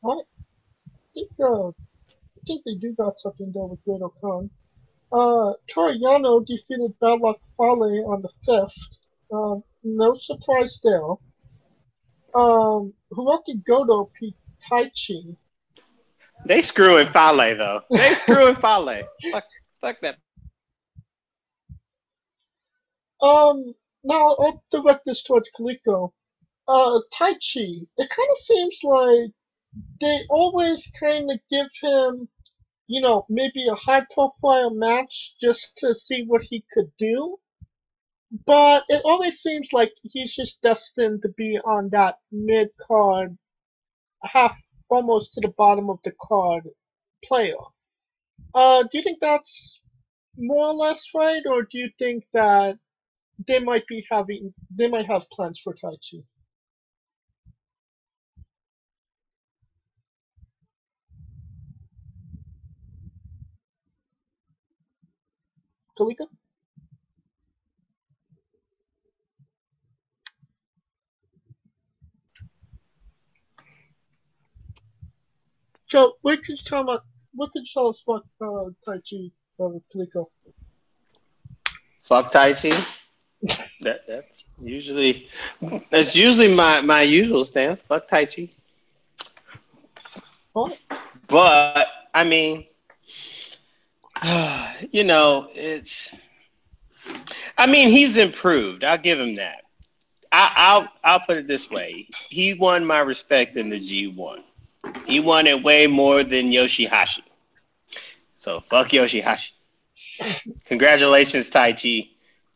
I think they do got something there with Great Khan. Toriano defeated Bad Luck Fale on the 5th. No surprise there. Hiroki Goto beat Taichi. They screwing Fale though. They screwing Fale. Fuck that. Now I'll direct this towards Kaliko. Taichi, it kind of seems like they always kind of give him, maybe a high-profile match just to see what he could do. But it always seems like he's just destined to be on that mid-card, almost to the bottom of the card player. Do you think that's more or less right, or do you think that they might have plans for Taichi? Kalika? So, what could you tell us about Taichi, Kaliko? Fuck Taichi. That's usually my usual stance. Fuck Taichi. What? But I mean, he's improved. I'll give him that. I'll put it this way: he won my respect in the G1. He won it way more than Yoshihashi. So fuck Yoshihashi. Congratulations, Taichi.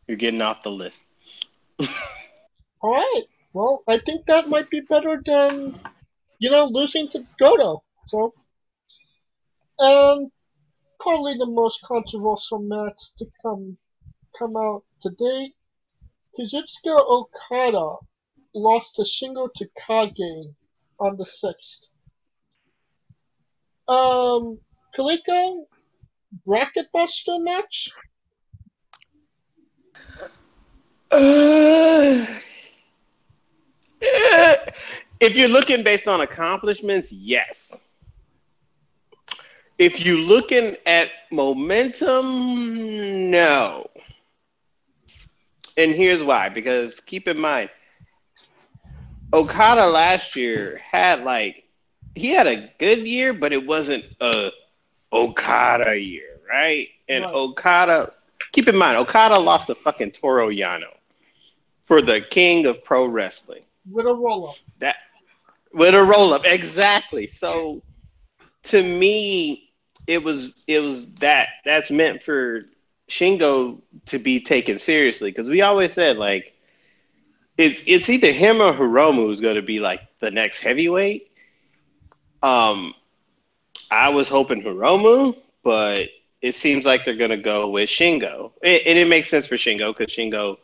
You're getting off the list. All right. Well, I think that might be better than, losing to Goto. So, and probably the most controversial match to come out today. Kazuchika Okada lost to Shingo Takagi on the 6th. Kaliko, bracket buster match? If you're looking based on accomplishments, yes. If you're looking at momentum, no. And here's why. Because keep in mind, Okada last year he had a good year, but it wasn't a Okada year, right? And right. Okada, keep in mind, Okada lost to fucking Toru Yano for the king of pro wrestling. With a roll-up. With a roll-up, exactly. So, to me, it was that's meant for Shingo to be taken seriously, because we always said it's either him or Hiromu who's going to be the next heavyweight. I was hoping Hiromu, but it seems like they're going to go with Shingo, and it makes sense for Shingo because Shingo,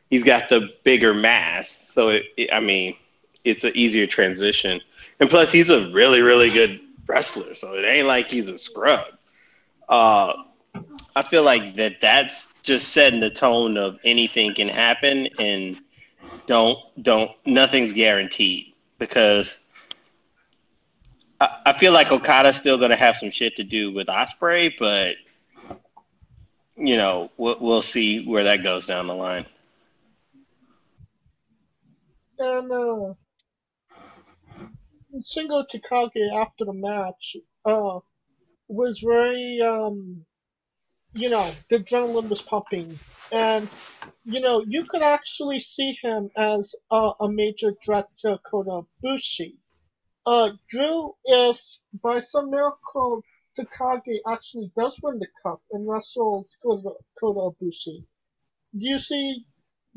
he's got the bigger mass, so it's an easier transition, and plus he's a really, really good wrestler, so it ain't like he's a scrub. I feel like that's just setting the tone of anything can happen, and nothing's guaranteed, because I feel like Okada's still going to have some shit to do with Ospreay, but we'll see where that goes down the line. And Shingo Takagi after the match was very the adrenaline was pumping, and you could actually see him as a major threat to Kota Ibushi. Drew, if by some miracle Takagi actually does win the cup and wrestles Kota Ibushi, do you see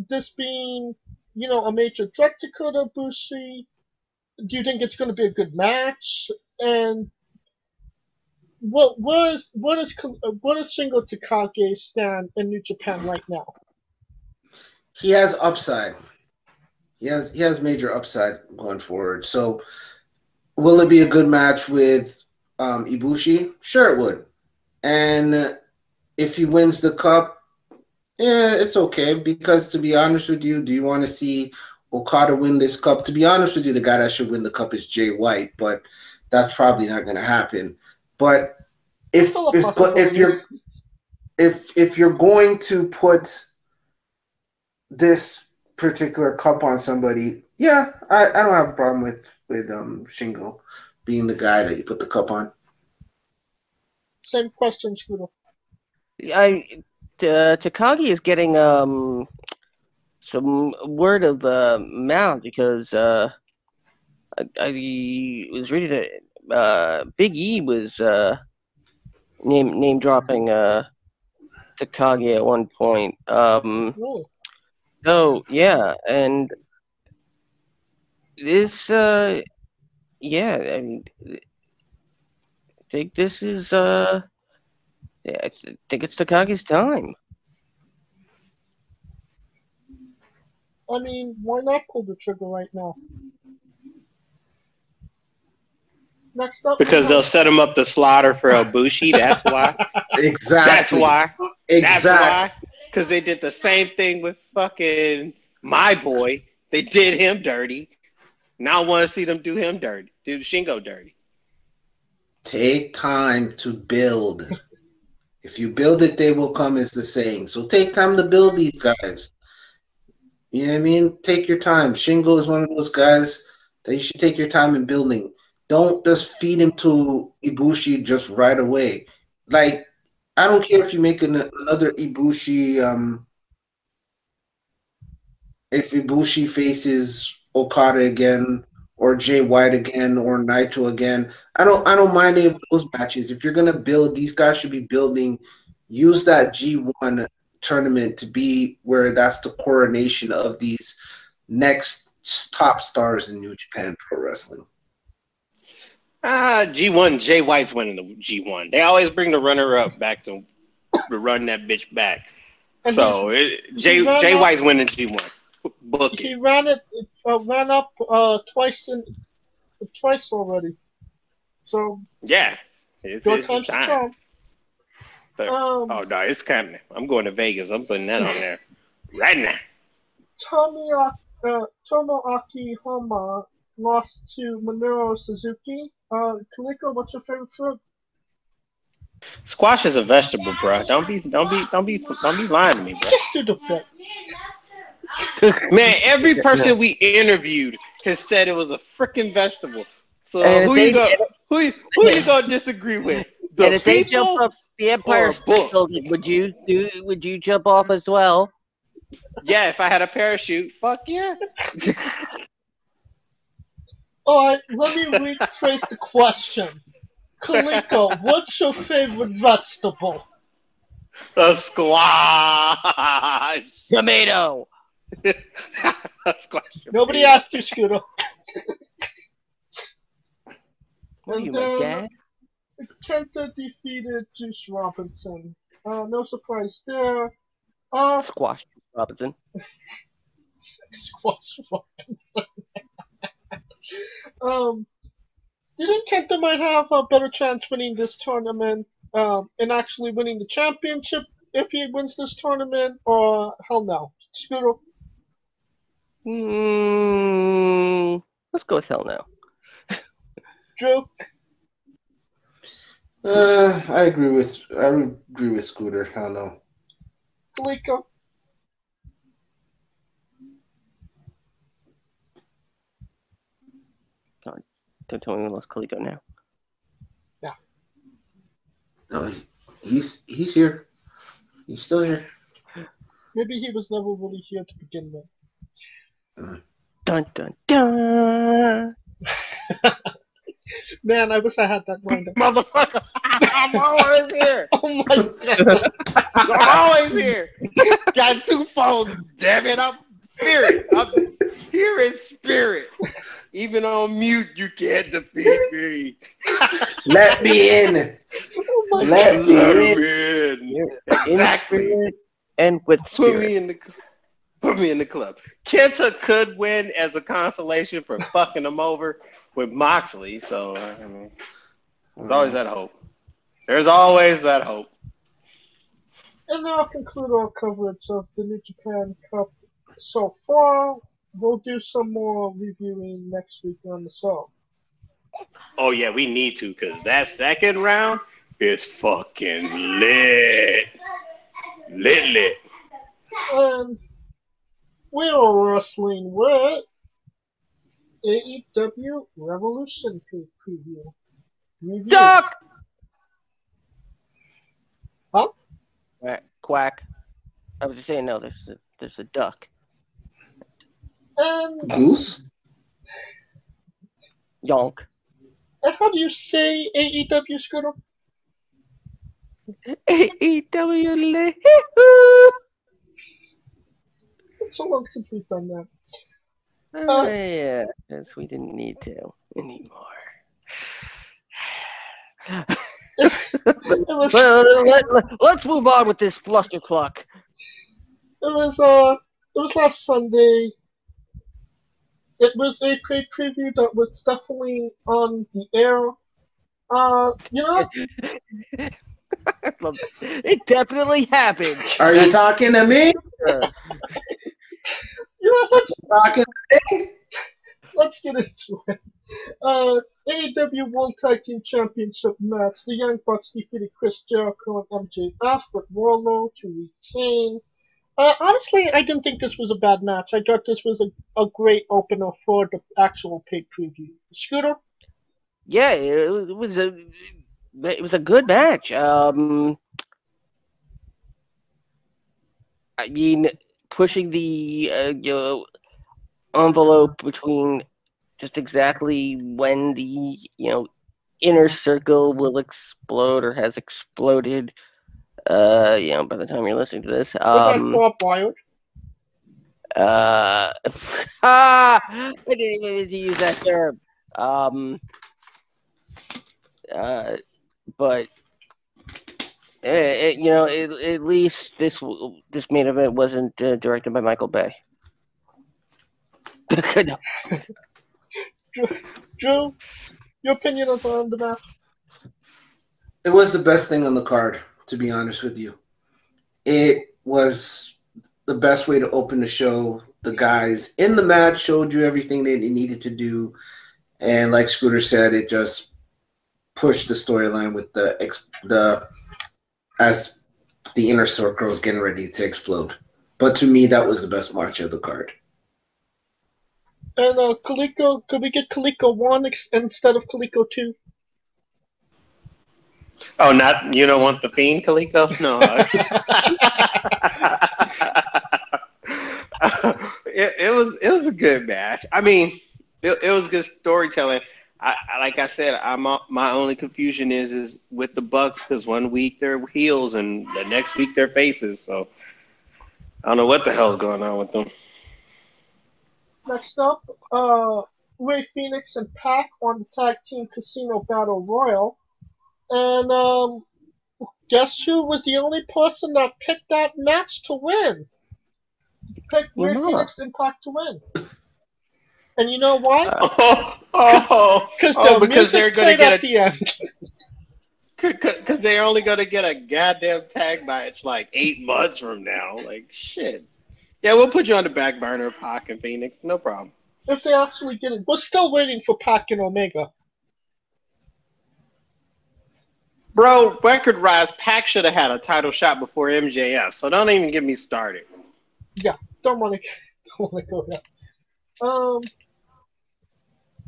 this being, a major threat to Kota Ibushi? Do you think it's going to be a good match? And what is Shingo Takagi stand in New Japan right now? He has upside. He has major upside going forward. So, will it be a good match with Ibushi? Sure, it would. And if he wins the cup, yeah, it's okay. Because to be honest with you, do you want to see Okada win this cup? To be honest with you, the guy that should win the cup is Jay White, but that's probably not going to happen. But if you're going to put this particular cup on somebody, yeah, I don't have a problem with Shingo being the guy that you put the cup on. Same question, Scooter. Takagi is getting some word of mouth because I was reading that Big E was name dropping Takagi at one point. Really? So yeah, and this yeah, I mean, I think this is yeah, I think it's Takagi's time. I mean, why not pull the trigger right now? Next up, Because they'll set him up to slaughter for Ibushi. That's why. Exactly. That's why. Exactly. That's why. Because they did the same thing with fucking my boy. They did him dirty. Now I want to see them do him dirty. Do Shingo dirty. Take time to build. If you build it, they will come, is the saying. So take time to build these guys. You know what I mean? Take your time. Shingo is one of those guys that you should take your time in building. Don't just feed him to Ibushi just right away. Like, I don't care if you make another Ibushi. If Ibushi faces Okada again, or Jay White again, or Naito again, I don't mind any of those matches. If you're gonna build, these guys should be building. Use that G1 tournament to be where that's the coronation of these next top stars in New Japan Pro Wrestling. G1, Jay White's winning the G1. They always bring the runner-up back to run that bitch back. And So Jay White's winning G1. Book he it. ran up twice already. So Yeah. good times to charm. Oh no, it's coming. I'm going to Vegas. I'm putting that on there right now. Tomoaki Honma lost to Minoru Suzuki. Kaliko, what's your favorite fruit? Squash is a vegetable, bro. Don't be lying to me, bro. Just do the bit. Man, every person we interviewed has said it was a freaking vegetable. So And who you gonna disagree with? The And if they people jump off the Empire or State book? Building, would you jump off as well? Yeah, if I had a parachute, fuck yeah. Alright, let me rephrase the question. Kaliko, what's your favorite vegetable? A squash. Tomato. A squash. Nobody asked you, Scooter. What are And you, my then dad? Kenta defeated Juice Robinson. No surprise there. Squash Robinson. Squash Robinson. Do you think Kenta might have a better chance winning this tournament and actually winning the championship if he wins this tournament, or hell no? Scooter? Let's go with hell no. Drew? I agree with Scooter. Hell no. Kaliko? Don't tell me we lost Kaliko now. Yeah. No, he's here. He's still here. Maybe he was never really here to begin with. Dun dun dun. Man, I wish I had that lined up. Motherfucker, I'm always here. Oh my god. I'm always here. Got 2 phones, damn it. I'm spirit. I'm here in spirit. Even on mute, you can't defeat me. Let me in. Oh my Let god. me Let in. me in. In Exactly. spirit and with Put spirit. me in the club. Kenta could win as a consolation for fucking him over with Moxley. So I mean, there's always that hope. There's always that hope. And now I'll conclude our coverage of the New Japan Cup so far. We'll do some more reviewing next week on the show. Oh yeah, we need to, because that second round is fucking lit. Lit. And we are wrestling with AEW Revolution preview. Review. Duck! Huh? Quack. I was just saying, no, there's a duck. And Goose? Yonk. how do you say AEW, Scooter? AEW. It's so long since we've done that. Yeah, yes, we didn't need to anymore. It was Let's move on with this flustercluck. It was last Sunday. It was a paid preview that was definitely on the air. You know, It definitely happened. Are you talking to me? Talking to me? let's get into it. AEW World Tag Team Championship match. The Young Bucks defeated Chris Jericho and MJF with Warlow to retain. Honestly, I didn't think this was a bad match. I thought this was a great opener for the actual paid preview. Scooter? Yeah, it was a good match. I mean, pushing the envelope between just exactly when the inner circle will explode or has exploded. By the time you're listening to this, Was that Barbwire? I didn't even need to use that term. But at least this main event wasn't directed by Michael Bay. No. Drew, your opinion on the match? It was the best thing on the card, to be honest with you. It was the best way to open the show. The guys in the match showed you everything they needed to do. And like Scooter said, it just pushed the storyline with as the inner circle is getting ready to explode. But to me, that was the best match of the card. And Kaliko, could we get Kaliko 1 instead of Kaliko 2? Oh, not you don't want the Fiend, Kaliko? No. It was a good match. I mean, it was good storytelling. Like I said, my only confusion is with the Bucks, because 1 week they're heels and the next week they're faces. So I don't know what the hell's going on with them. Next up, Ray Phoenix and Pac on the Tag Team Casino Battle Royal. And guess who was the only person that picked that match to win? He picked Ray Phoenix and Pac to win. And you know why? Because they're going to get at the end. Because they're only going to get a goddamn tag match like 8 months from now. Like, shit. Yeah, we'll put you on the back burner, Pac and Phoenix. No problem. If they actually get it. We're still waiting for Pac and Omega. Bro, record-wise, Pac should have had a title shot before MJF, so don't even get me started. Yeah, don't want to go there.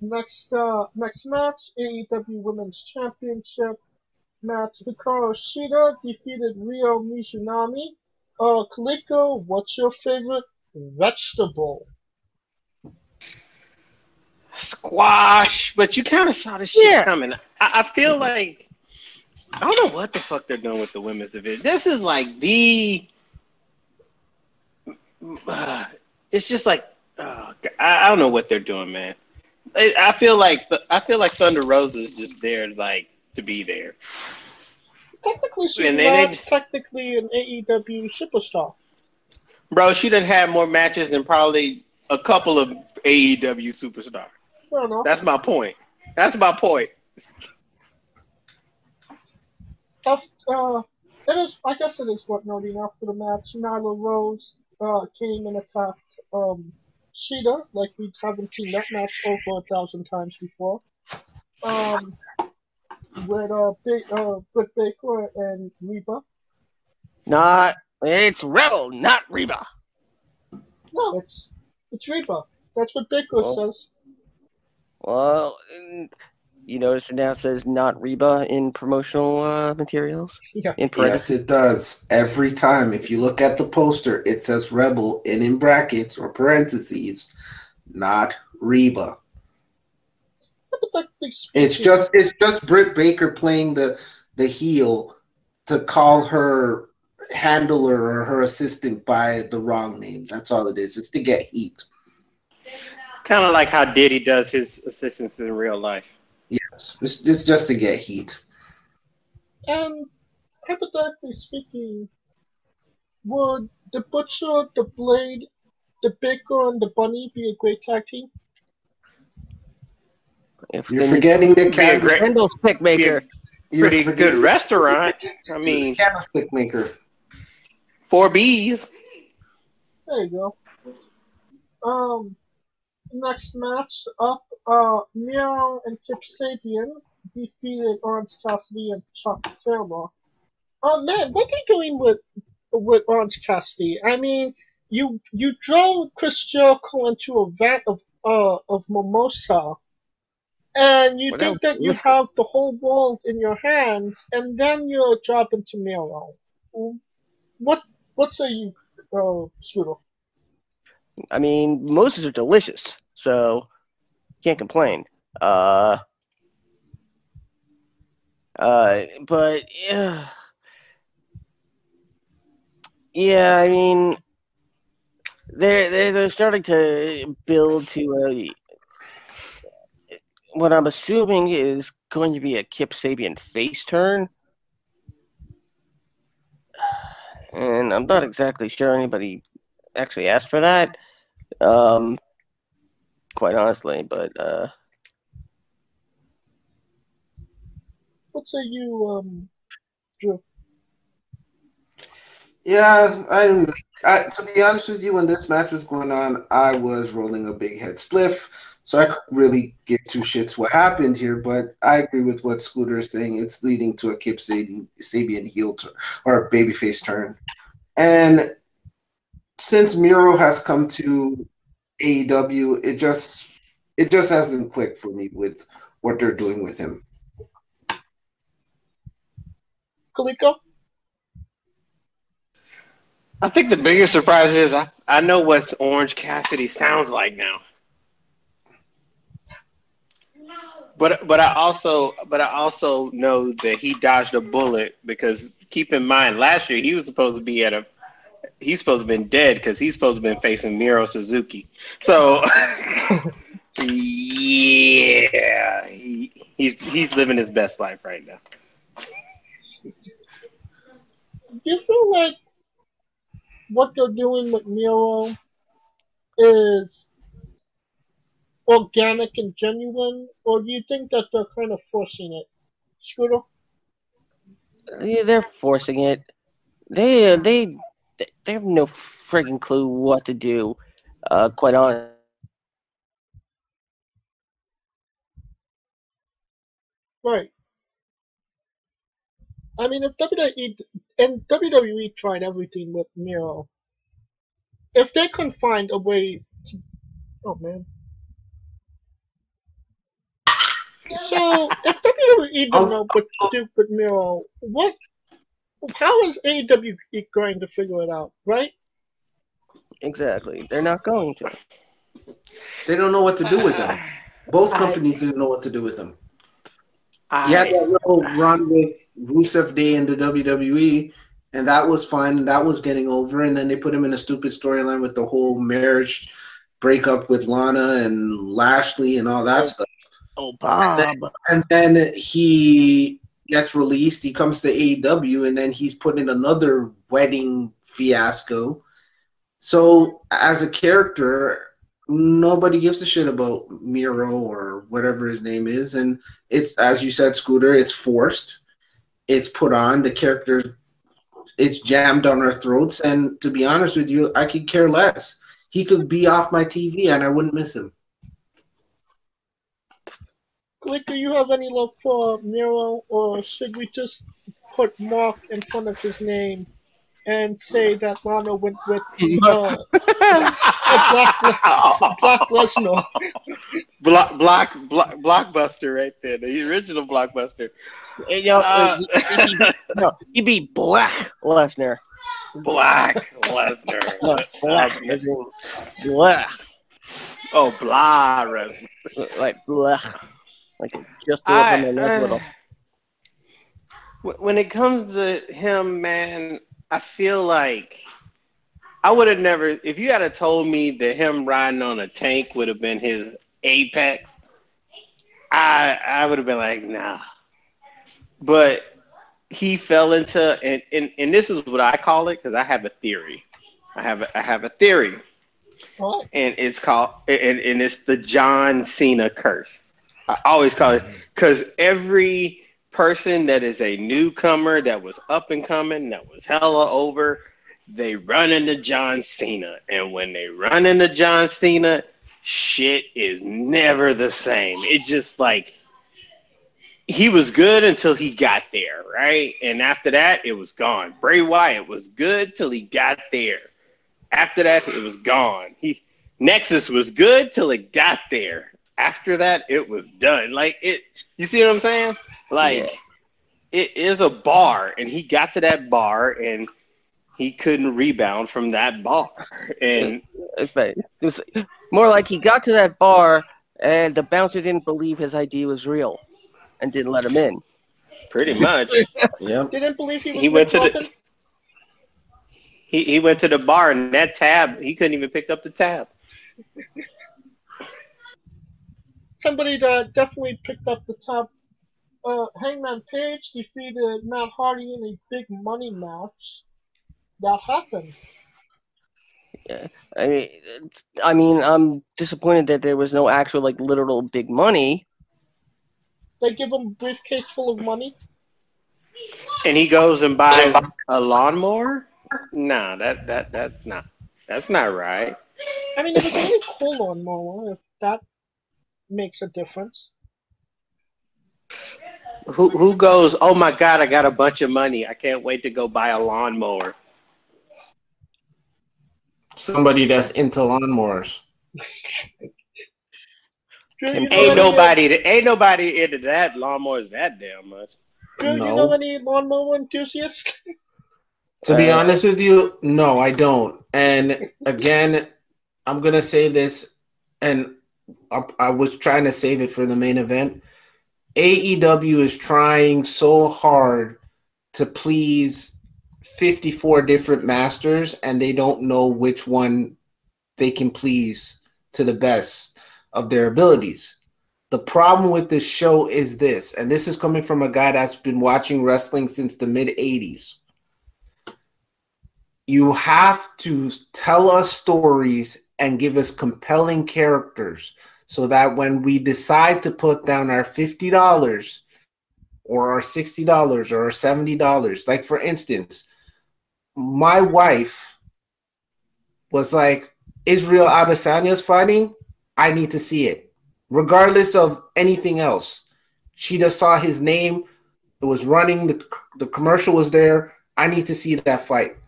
Next match, AEW Women's Championship. match, Hikaru Shida defeated Ryo Mizunami. Kaliko, what's your favorite vegetable? Squash, but you kind of saw this shit Yeah. coming. I feel like I don't know what the fuck they're doing with the women's division. This is like the. It's just like I don't know what they're doing, man. I feel like Thunder Rosa is just there, like to be there. Technically, she's And not technically an AEW superstar. Bro, she done had more matches than probably a couple of AEW superstars. Fair enough. That's my point. That's my point. It is. I guess it is worth noting after the match, Nyla Rose came and attacked Shida, like we haven't seen that match over 1,000 times before. With Britt Baker and Reba. It's Rebel, not Reba. No, it's Reba. That's what Baker says. Well, you notice it now says not Reba in promotional materials? Yeah. Yes, it does. Every time. If you look at the poster, it says Rebel and in brackets or parentheses, not Reba. It's just Britt Baker playing the heel to call her handler or her assistant by the wrong name. That's all it is. It's to get heat. Kind of like how Diddy does his assistants in real life. Yes, it's just to get heat. And hypothetically speaking, would the Butcher, the Blade, the Baker, and the Bunny be a great tag team? You're forgetting the candlestick maker. Pretty good restaurant. I mean, candlestick maker. 4 B's. There you go. Next match up, Miro and Kip Sabian defeated Orange Cassidy and Chuck Taylor. Man, what are you doing with Orange Cassidy? I mean, you drove Chris Jericho into a vat of mimosa, and you think that you have the whole world in your hands, and then you're dropping to Miro. What say you, Scooter? I mean, mimosas are delicious, so can't complain. But yeah, I mean, they're starting to build to a what I'm assuming is going to be a Kip Sabian face turn. And I'm not exactly sure anybody actually asked for that. Quite honestly, but what say you, Drew? Yeah, to be honest with you, when this match was going on, I was rolling a big head spliff, so I couldn't really give two shits what happened here. But I agree with what Scooter is saying. It's leading to a Kip Sabian heel turn or a babyface turn, and since Miro has come to AEW, it just hasn't clicked for me with what they're doing with him. Kaliko? I think the biggest surprise is I know what Orange Cassidy sounds like now. But I also know that he dodged a bullet because keep in mind last year he was supposed to be he's supposed to have been dead because he's supposed to have been facing Miro Suzuki. So yeah, he's living his best life right now. Do you feel like what they're doing with Miro is organic and genuine, or do you think that they're kind of forcing it? Scooter? yeah, they're forcing it. They have no friggin' clue what to do. Quite honest. Right. I mean, if WWE tried everything with Miro, if they can find a way to, oh man. So if WWE don't know what to do with Miro, how is AEW going to figure it out, right? Exactly. They're not going to. They don't know what to do with him. Both companies didn't know what to do with him. He had that little run with Rusev Day in the WWE, and that was fine. That was getting over. And then they put him in a stupid storyline with the whole marriage breakup with Lana and Lashley and all that stuff. Oh, Bob. And then he gets released. He comes to AEW, and then he's put in another wedding fiasco. So as a character, nobody gives a shit about Miro or whatever his name is. And it's, as you said, Scooter, it's forced. It's put on. The character, it's jammed down our throats. And to be honest with you, I could care less. He could be off my TV and I wouldn't miss him. Glick, do you have any love for Miro, or should we just put Mark in front of his name and say that Lana went with Brock Lesnar? Blockbuster right there, the original Blockbuster. He'd be Black Lesnar. Black Lesnar. No, Black as in Black. Oh, blah Lesnar. Like Black. Like just do it from the neck little. When it comes to him, man, I feel like I would have never, if you had told me that him riding on a tank would have been his apex, I would have been like, nah. But he fell into, and this is what I call it, because I have a theory. I have a theory. What? And it's called, and it's the John Cena curse. I always call it, because every person that is a newcomer, that was up and coming, that was hella over, they run into John Cena. And when they run into John Cena, shit is never the same. It's just like, he was good until he got there, right? And after that, it was gone. Bray Wyatt was good till he got there. After that, it was gone. Nexus was good till it got there. After that, it was done. Like, you see what I'm saying? Like, It is a bar, and he got to that bar, and he couldn't rebound from that bar. And it was more like he got to that bar, and the bouncer didn't believe his ID was real, and didn't let him in. Pretty much. Yeah. Didn't believe He went to the he went to the bar, and that tab, he couldn't even pick up the tab. Somebody that definitely picked up the tab. Hangman Page defeated Matt Hardy in a big money match. That happened. Yeah, I mean, I'm disappointed that there was no actual, like, literal big money. They give him a briefcase full of money. And he goes and buys a lawnmower? No, that's not right. I mean, it was really cool on lawnmower, if that makes a difference. Who goes, oh my God, I got a bunch of money. I can't wait to go buy a lawnmower. Somebody that's into lawnmowers. Ain't nobody into that lawnmowers that damn much. Do you know any lawnmower enthusiasts? To be honest with you, no, I don't. And again, I'm going to say this, and I was trying to save it for the main event. AEW is trying so hard to please 54 different masters, and they don't know which one they can please to the best of their abilities. The problem with this show is this, and this is coming from a guy that's been watching wrestling since the mid-'80s. You have to tell us stories and give us compelling characters, so that when we decide to put down our $50 or our $60 or our $70, like for instance, my wife was like, Israel Adesanya's fighting, I need to see it. Regardless of anything else. She just saw his name, it was running, the commercial was there, I need to see that fight.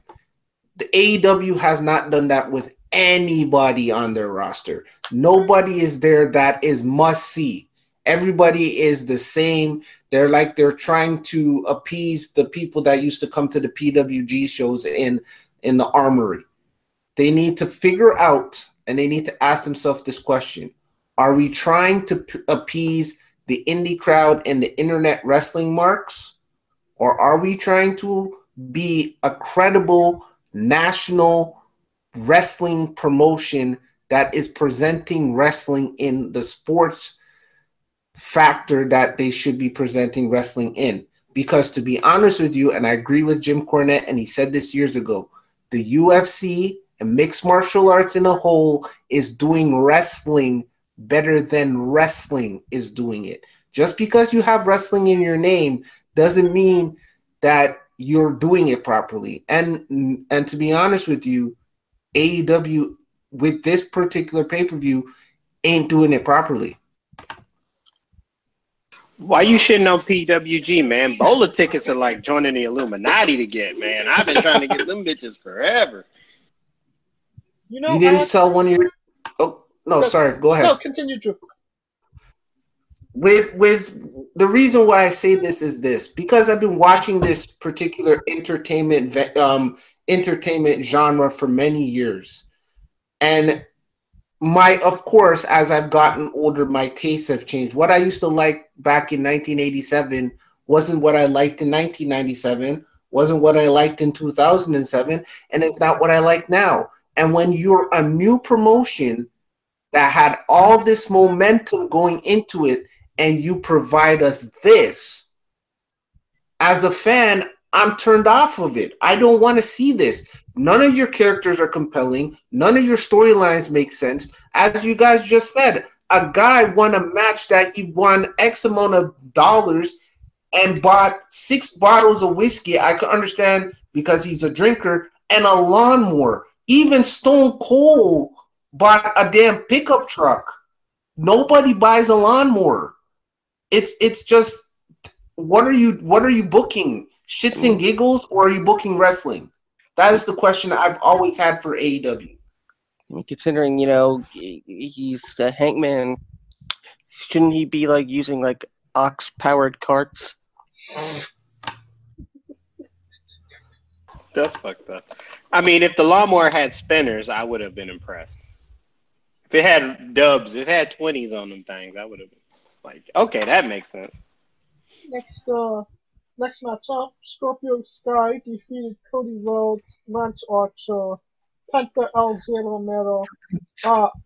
The AEW has not done that with anybody on their roster. Nobody is there that is must see. Everybody is the same. They're trying to appease the people that used to come to the PWG shows in the Armory. They need to figure out, and they need to ask themselves this question: are we trying to appease the indie crowd and the internet wrestling marks, or are we trying to be a credible national wrestling promotion that is presenting wrestling in the sports factor that they should be presenting wrestling in? Because to be honest with you, and I agree with Jim Cornette, and he said this years ago, the UFC and mixed martial arts in a whole is doing wrestling better than wrestling is doing it. Just because you have wrestling in your name doesn't mean that you're doing it properly. And to be honest with you, AEW with this particular pay-per-view ain't doing it properly. Why you shitting on PWG, man? Bowler tickets are like joining the Illuminati to get, man. I've been trying to get them bitches forever. You know, You didn't sell one of your... Oh, no, sorry. Go ahead. No, continue, Drew. With the reason why I say this is this, because I've been watching this particular entertainment genre for many years. And of course, as I've gotten older, my tastes have changed. What I used to like back in 1987 wasn't what I liked in 1997, wasn't what I liked in 2007, and it's not what I like now. And when you're a new promotion that had all this momentum going into it, and you provide us this, as a fan, I'm turned off of it. I don't want to see this. None of your characters are compelling. None of your storylines make sense. As you guys just said, a guy won a match that he won X amount of dollars and bought 6 bottles of whiskey. I can understand because he's a drinker, and a lawnmower. Even Stone Cold bought a damn pickup truck. Nobody buys a lawnmower. It's just, what are you booking? Shits and giggles, or are you booking wrestling? That is the question I've always had for AEW. Considering, he's a Hangman, shouldn't he be using ox-powered carts? That's fucked up. I mean, if the lawnmower had spinners, I would have been impressed. If it had dubs, if it had 20s on them things, I would have been okay, that makes sense. Next match up, Scorpio Sky defeated Cody Rhodes, Lance Archer, Penta El Zero Mero,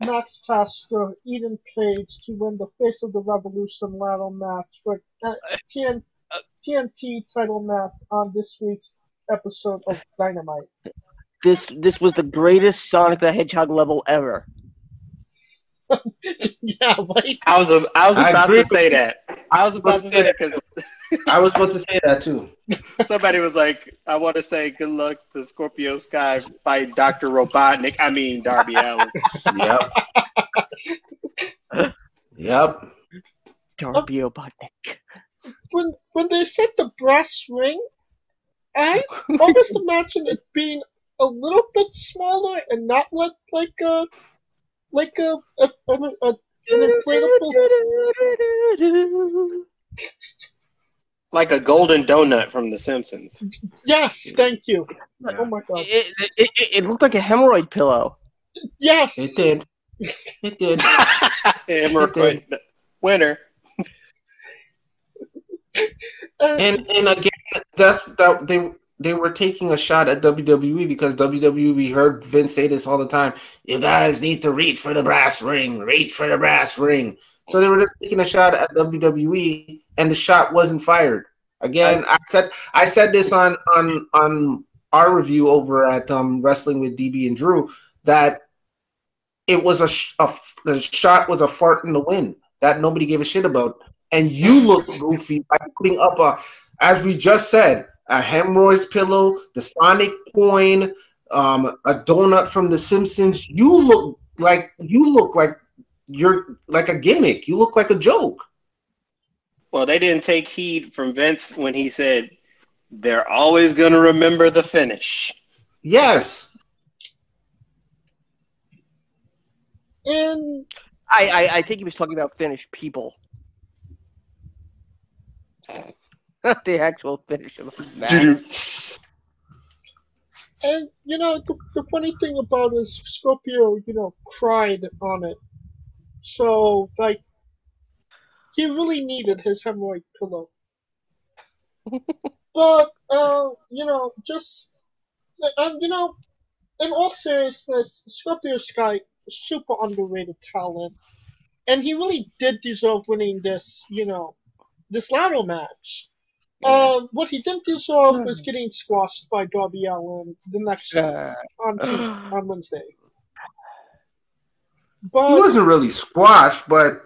Max Caster, Eden Page to win the Face of the Revolution ladder match for TNT title match on this week's episode of Dynamite. This was the greatest Sonic the Hedgehog level ever. Yeah, right. I was about to say that. I was about to say that because I was about to say that too. Somebody was like, "I want to say good luck to Scorpio Sky fight Dr. Robotnik." I mean Darby Allin. Yep. Darby Robotnik. When they said the brass ring, I almost imagine it being a little bit smaller and not like an inflatable, like a golden donut from The Simpsons. Yes, thank you. Yeah. Oh my god. It looked like a hemorrhoid pillow. Yes, It did. It did. Hemorrhoid winner. And again, they were taking a shot at WWE because WWE heard Vince say this all the time. You guys need to reach for the brass ring. Reach for the brass ring. So they were just taking a shot at WWE, and the shot wasn't fired. Again, I said this on our review over at Wrestling with DB and Drew that it was the shot was a fart in the wind that nobody gave a shit about. And you look goofy by putting up as we just said, a hemorrhoids pillow, the Sonic coin, a donut from The Simpsons. You look like you're like a gimmick. You look like a joke. Well, they didn't take heed from Vince when he said they're always going to remember the finish. Yes. and I think he was talking about Finnish people. Not the actual finish of the match. And, the funny thing about it is Scorpio, cried on it. So, like, he really needed his hemorrhoid pillow. But, just, and, in all seriousness, Scorpio Sky, super underrated talent. And he really did deserve winning this, this ladder match. What he didn't deserve was getting squashed by Darby Allin the next on Wednesday. But He wasn't really squashed, but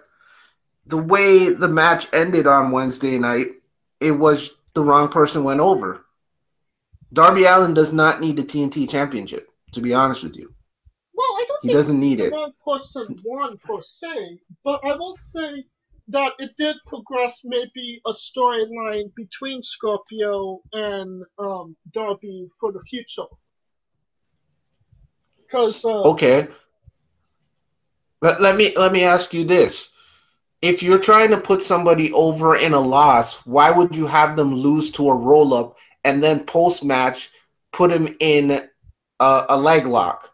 the way the match ended on Wednesday night, it was the wrong person went over. Darby Allin does not need the TNT Championship, to be honest with you. Well, I don't He think doesn't need the it. wrong person won per se, but I will say that it did progress maybe a storyline between Scorpio and Darby for the future. Because Okay. Let me ask you this. If you're trying to put somebody over in a loss, why would you have them lose to a roll-up and then post-match put him in a leg lock?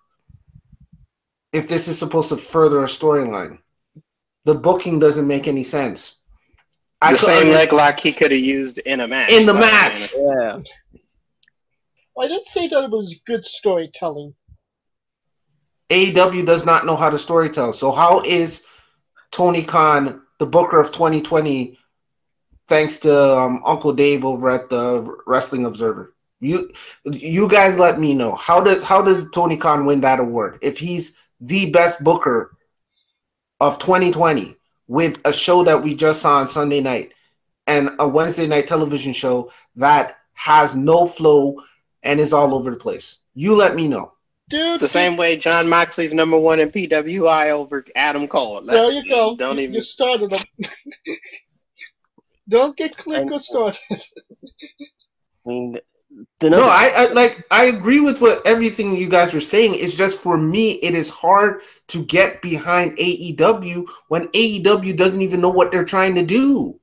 If this is supposed to further a storyline, the booking doesn't make any sense. The same leg lock he could have used in a match. In the match. Yeah. I didn't say that it was good storytelling. AEW does not know how to storytell. So how is Tony Khan the booker of 2020 thanks to Uncle Dave over at the Wrestling Observer? You guys let me know. How does Tony Khan win that award if he's the best booker of 2020 with a show that we just saw on Sunday night and a Wednesday night television show that has no flow and is all over the place? You let me know. Dude, The same way John Moxley's #1 in PWI over Adam Cole. There you go. Don't You even. started him. Don't get Clicker started. I mean, No, I agree with what everything you guys are saying. It's just for me, it is hard to get behind AEW when AEW doesn't even know what they're trying to do.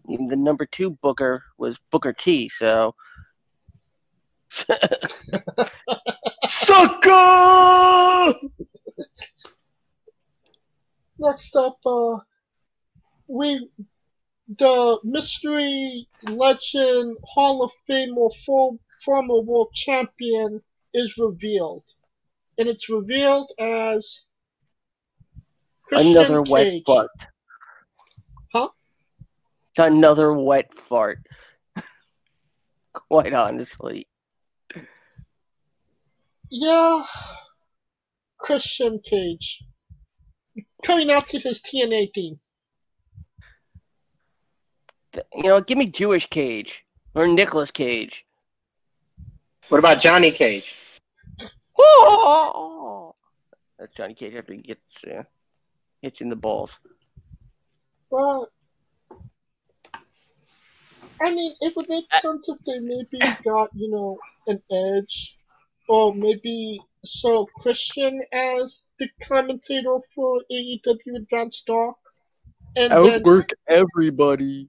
the #2 booker was Booker T, so Sucker! Next up, the mystery legend Hall of Famer former world champion is revealed, and it's revealed as Christian another Cage. wet fart. Huh? Another wet fart. Quite honestly. Yeah, Christian Cage coming out to his TNA team. Give me Jewish Cage or Nicolas Cage. What about Johnny Cage? Oh! That's Johnny Cage after he gets hits in the balls. But I mean, it would make sense if they maybe got an Edge, or maybe so Christian as the commentator for AEW Advanced Dark, and Outwork everybody.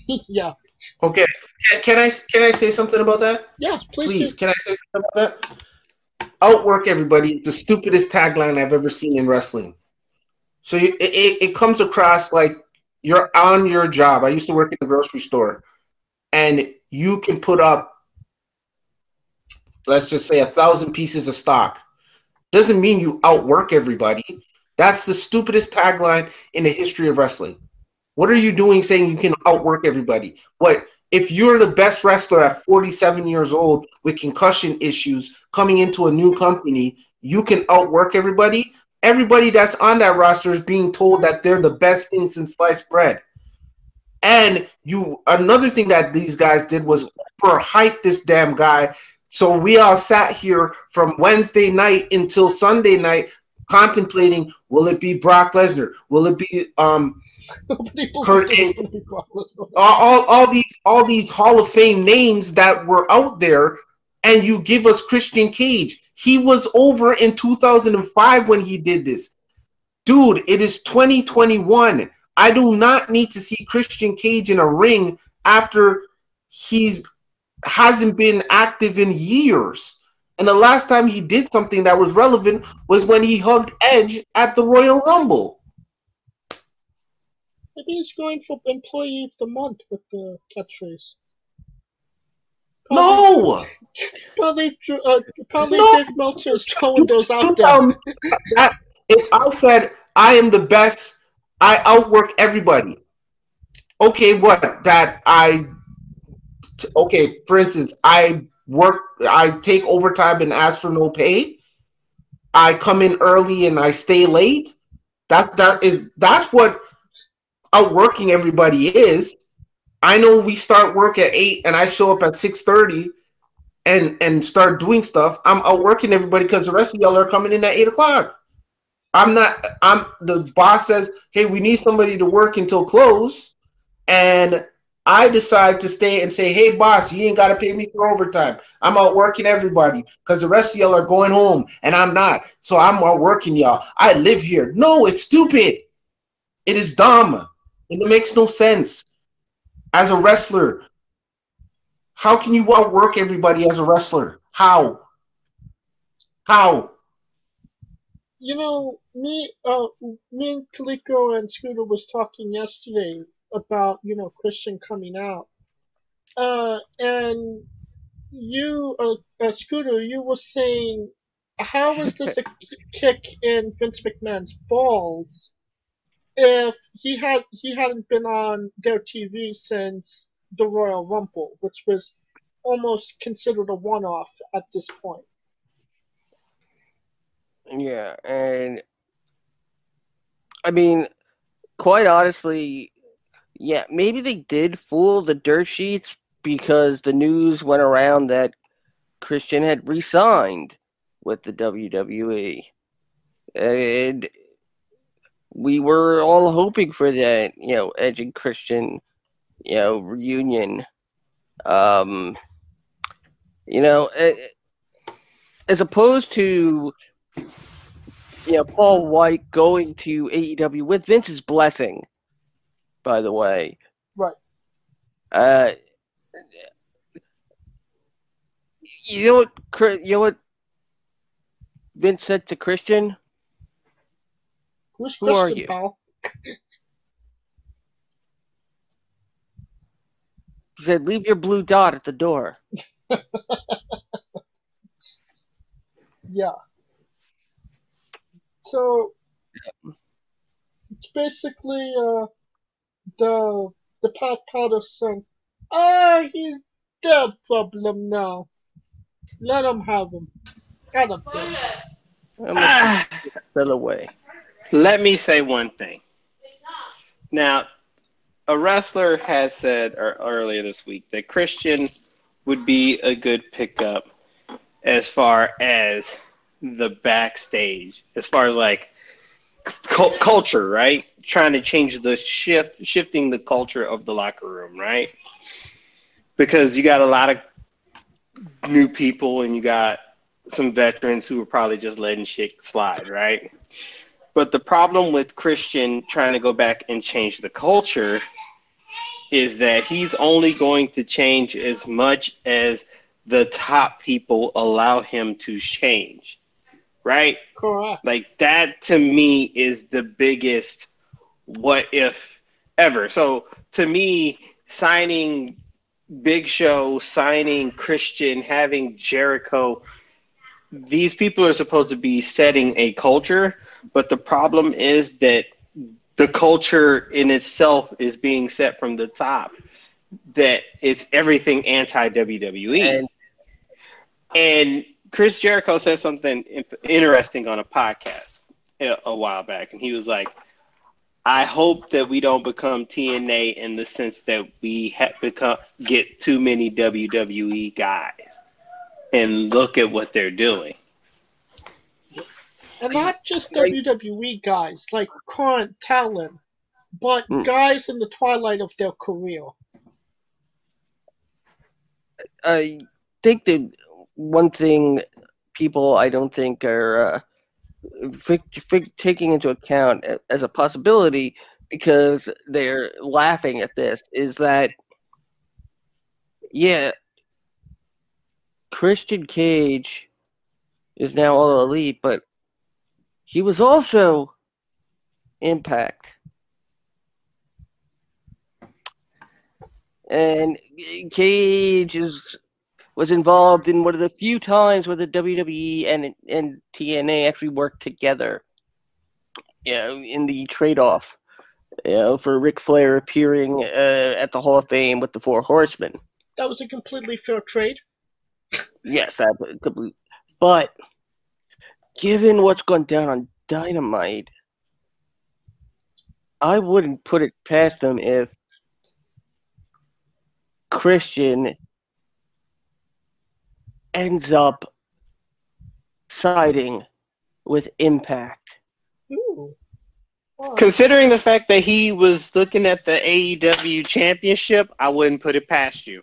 yeah. Okay, can I say something about that? Yeah, please. Please, can I say something about that? Outwork everybody. The stupidest tagline I've ever seen in wrestling. So it comes across like you're on your job. I used to work in a grocery store, and you can put up, let's just say, 1,000 pieces of stock. Doesn't mean you outwork everybody. That's the stupidest tagline in the history of wrestling. What are you doing saying you can outwork everybody? What if you're the best wrestler at 47 years old with concussion issues coming into a new company, you can outwork everybody? Everybody that's on that roster is being told that they're the best thing since sliced bread. And another thing that these guys did was hype this damn guy. So we all sat here from Wednesday night until Sunday night contemplating, will it be Brock Lesnar? Will it be Kurt Angle? All these Hall of Fame names that were out there, and you give us Christian Cage. He was over in 2005 when he did this. Dude, it is 2021. I do not need to see Christian Cage in a ring after he hasn't been active in years. And the last time he did something that was relevant was when he hugged Edge at the Royal Rumble. Maybe he's going for Employee of the Month with the catchphrase. No! Probably No! Dave Meltzer is throwing those out there. If I said I am the best, I outwork everybody. Okay, what? Okay, for instance, I take overtime and ask for no pay. I come in early and I stay late. That's what outworking everybody is. I know we start work at 8 and I show up at 6:30 and start doing stuff. I'm outworking everybody because the rest of y'all are coming in at 8 o'clock. The boss says, hey, we need somebody to work until close. And I decide to stay and say, hey, boss, you ain't got to pay me for overtime. I'm outworking everybody because the rest of y'all are going home and I'm not. So I'm outworking y'all. I live here. No, it's stupid. It is dumb. And it makes no sense. As a wrestler, how can you outwork everybody as a wrestler? How? You know, me and Kaliko and Scooter was talking yesterday about, Christian coming out. And you, Scooter, you were saying, how is this a kick in Vince McMahon's balls if he hadn't been on their TV since the Royal Rumble, which was almost considered a one-off at this point. Yeah, and I mean, quite honestly, yeah, maybe they did fool the dirt sheets because the news went around that Christian had re-signed with the WWE. And we were all hoping for that, Edge and Christian, reunion. As opposed to Paul White going to AEW with Vince's blessing, by the way. Right. You know what Vince said to Christian? Who Christian, are you? Pal? He said, leave your blue dot at the door. Yeah. So it's basically the Pat Patterson. He's their problem now. Let him have him. Get him there. Fell away. Let me say one thing. Now, a wrestler has said earlier this week that Christian would be a good pickup as far as the backstage, as far as like culture, right? Trying to change shifting the culture of the locker room, right? Because you got a lot of new people and you got some veterans who are probably just letting shit slide, right? But the problem with Christian trying to go back and change the culture is that he's only going to change as much as the top people allow him to change, right? Correct. Like that to me is the biggest what if ever. So to me, signing Big Show, signing Christian, having Jericho, these people are supposed to be setting a culture, but the problem is that the culture in itself is being set from the top, that it's everything anti-WWE. And Chris Jericho said something interesting on a podcast a while back, and he was like, I hope that we don't become TNA in the sense that we get too many WWE guys and look at what they're doing. And not just WWE guys, like current talent, but guys in the twilight of their career. I think that one thing people I don't think are taking into account as a possibility, because they're laughing at this, is that yeah, Christian Cage is now All Elite, but he was also Impact. And Cage was involved in one of the few times where the WWE and TNA actually worked together. In the trade-off, for Ric Flair appearing at the Hall of Fame with the Four Horsemen. That was a completely fair trade. Yes, absolutely. But given what's gone down on Dynamite, I wouldn't put it past them if Christian ends up siding with Impact. Ooh. Wow. Considering the fact that he was looking at the AEW championship, I wouldn't put it past you.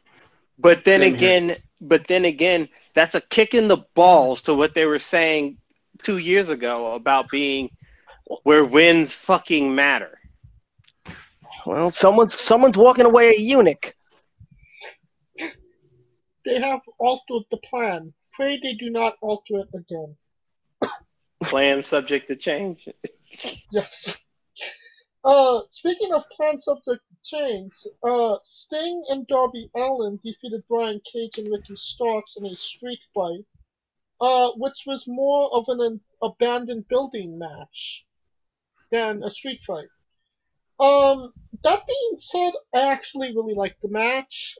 But then again, that's a kick in the balls to what they were saying 2 years ago about being where wins fucking matter. Well, someone's walking away a eunuch. They have altered the plan. Pray they do not alter it again. Plan subject to change. Yes. Speaking of plan subject to change, Sting and Darby Allin defeated Brian Cage and Ricky Starks in a street fight, which was more of an abandoned building match than a street fight. That being said, I actually really liked the match.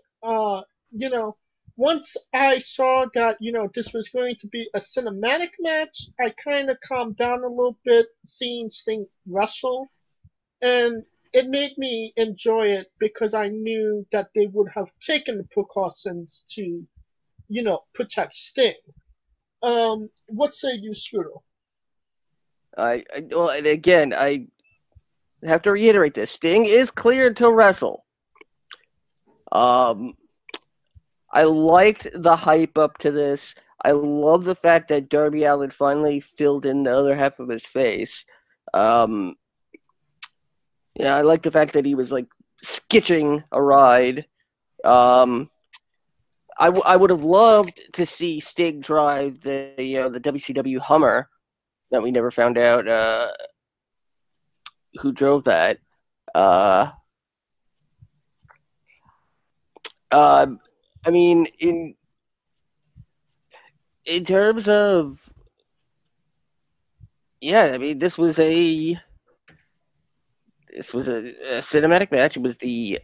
Once I saw that, this was going to be a cinematic match, I kind of calmed down a little bit seeing Sting wrestle. And it made me enjoy it because I knew that they would have taken the precautions to, protect Sting. What say you, Scooter? Well, and again, I have to reiterate this. Sting is cleared to wrestle. I liked the hype up to this. I love the fact that Darby Allin finally filled in the other half of his face. I like the fact that he was like skitching a ride. I would have loved to see Sting drive the WCW Hummer that we never found out who drove that. I mean, in terms of, this was a cinematic match. It was the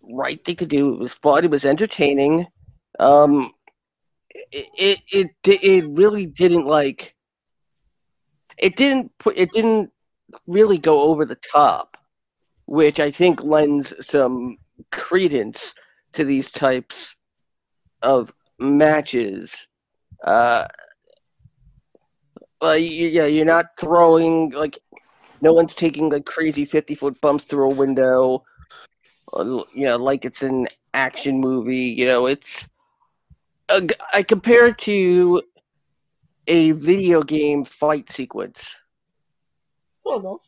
right thing to do. It was fun. It was entertaining. It really didn't it didn't really go over the top, which I think lends some credence to these types of matches. You're not throwing no one's taking crazy 50-foot bumps through a window, like it's an action movie. It's I compare it to a video game fight sequence. Oh no.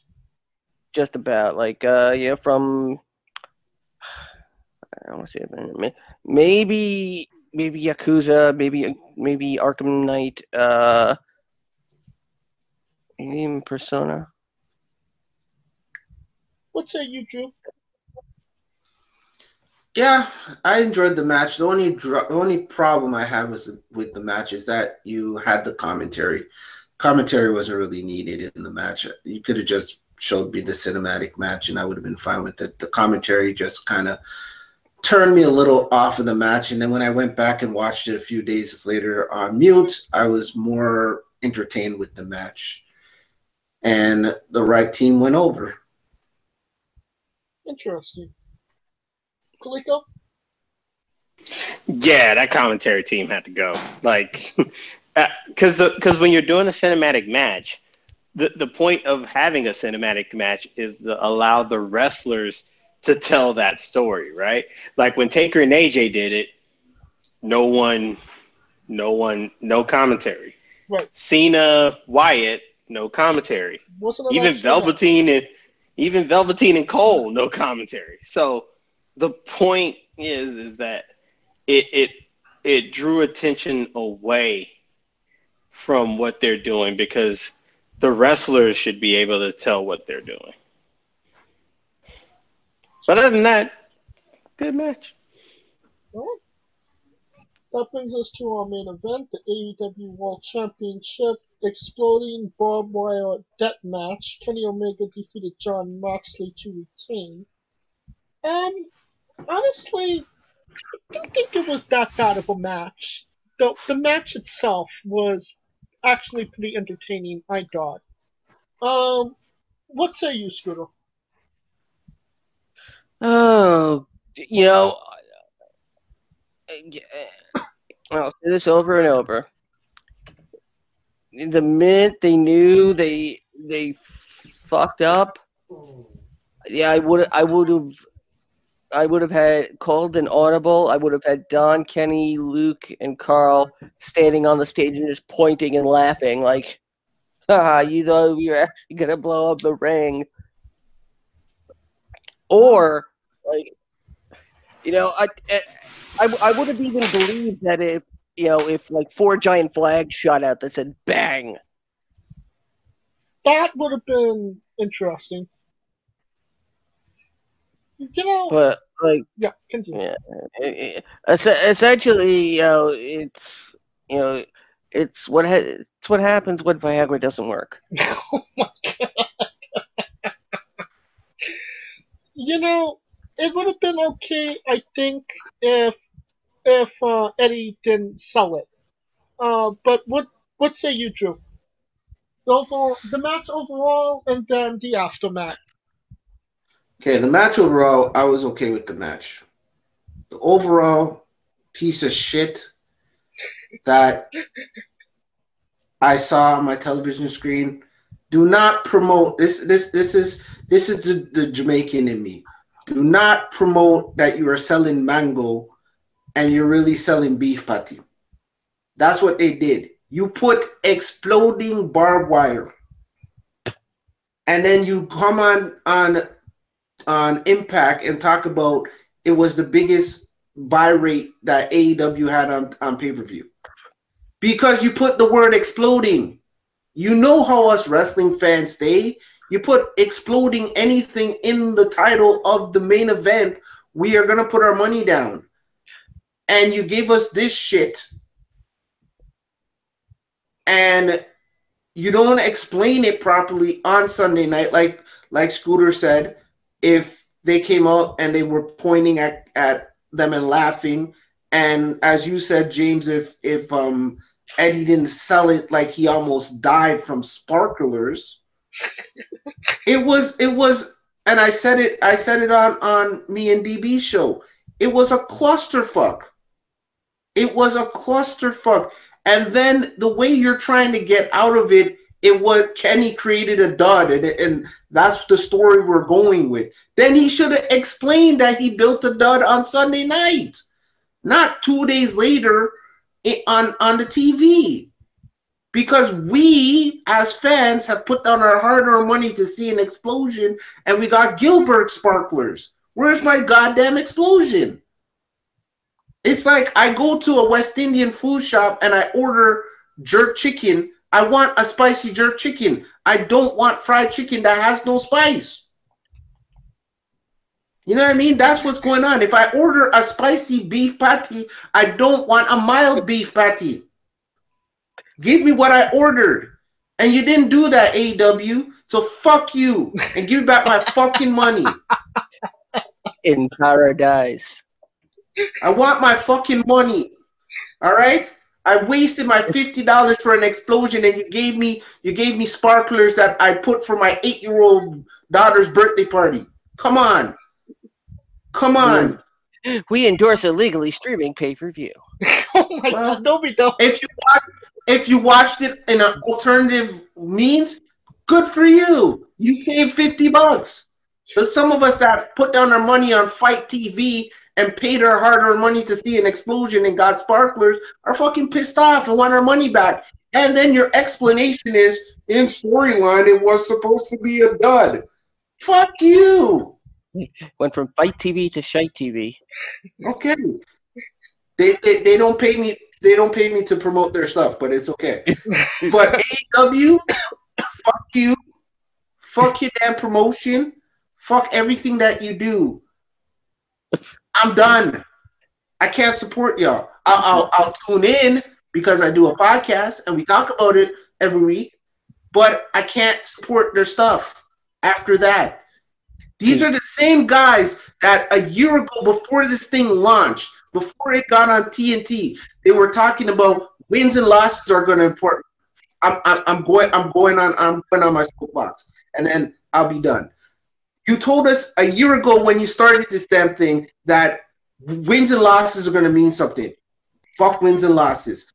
Just about from I don't want to say it. Maybe Yakuza, maybe Arkham Knight, even Persona. What say you, Drew? Yeah, I enjoyed the match. The only problem I had with the match is that you had the commentary. Commentary wasn't really needed in the match. You could have just showed me the cinematic match, and I would have been fine with it. The commentary just kind of turned me a little off of the match, and then when I went back and watched it a few days later on mute, I was more entertained with the match, and the right team went over. Interesting. Kaliko? Yeah, that commentary team had to go. Because when you're doing a cinematic match, the point of having a cinematic match is to allow the wrestlers to tell that story, right? Like when Taker and AJ did it, no commentary. Right. Cena, Wyatt, no commentary. Even Velveteen and Cole, no commentary. So the point is that it drew attention away from what they're doing because the wrestlers should be able to tell what they're doing. But other than that, good match. All right. That brings us to our main event, the AEW World Championship Exploding Barbwire Death Match. Kenny Omega defeated Jon Moxley to retain. Honestly, I don't think it was that bad of a match. The match itself was actually pretty entertaining, I thought. What say you, Scooter? Oh, you know, I'll say this over and over. The minute they knew they fucked up, yeah, I would have had called an audible. I would have had Don, Kenny, Luke, and Carl standing on the stage and just pointing and laughing like, haha, you thought we were actually gonna blow up the ring. Or like, you know, I would have even believed that if like 4 giant flags shot out that said bang. That would have been interesting. You know, But like, yeah, continue. Yeah, essentially, it's what happens when Viagra doesn't work. Oh my god. You know, it would have been okay, I think, if Eddie didn't sell it. But what say you, Drew? The match overall, and then the aftermath. Okay, the match overall, I was okay with the match. The overall piece of shit that I saw on my television screen. Do not promote this. This is the Jamaican in me. Do not promote that you are selling mango and you're really selling beef patty. That's what they did. You put exploding barbed wire, and then you come on Impact and talk about it was the biggest buy rate that AEW had on pay-per-view. Because you put the word exploding. You know how us wrestling fans stay. You put exploding anything in the title of the main event, we are going to put our money down. And you gave us this shit. And you don't explain it properly on Sunday night, like Scooter said. If they came out and they were pointing at them and laughing, and as you said, James, if Eddie didn't sell it like he almost died from sparklers, it was, and I said it on me and DB's show. It was a clusterfuck. It was a clusterfuck. And then the way you're trying to get out of it, it was Kenny created a dud, and that's the story we're going with. Then he should have explained that he built a dud on Sunday night, not 2 days later on the TV. Because we, as fans, have put down our hard-earned money to see an explosion, and we got Gilbert sparklers. Where's my goddamn explosion? It's like I go to a West Indian food shop and I order jerk chicken. I want a spicy jerk chicken. I don't want fried chicken that has no spice. You know what I mean? That's what's going on. If I order a spicy beef patty, I don't want a mild beef patty. Give me what I ordered. And you didn't do that, AEW. So fuck you. And give me back my fucking money. In paradise. I want my fucking money. All right? I wasted my $50 for an explosion, and you gave me sparklers that I put for my 8-year-old daughter's birthday party. Come on. Come on. We endorse illegally streaming pay-per-view. Oh my god, no we don't. If you watched it in an alternative means, good for you. You saved $50. But some of us that put down our money on Fight TV and paid our hard-earned money to see an explosion and got sparklers are fucking pissed off and want our money back. And then your explanation is, in storyline, it was supposed to be a dud. Fuck you. Went from Fight TV to Shite TV. Okay. They don't pay me. They don't pay me to promote their stuff, but it's okay. But AEW, fuck you, fuck your damn promotion, fuck everything that you do. I'm done. I can't support y'all. I'll tune in because I do a podcast and we talk about it every week, but I can't support their stuff after that. These are the same guys that a year ago, before this thing launched, before it got on TNT, they were talking about wins and losses are going to important. I'm going on my soapbox, and then I'll be done. You told us a year ago when you started this damn thing that wins and losses are going to mean something. Fuck wins and losses.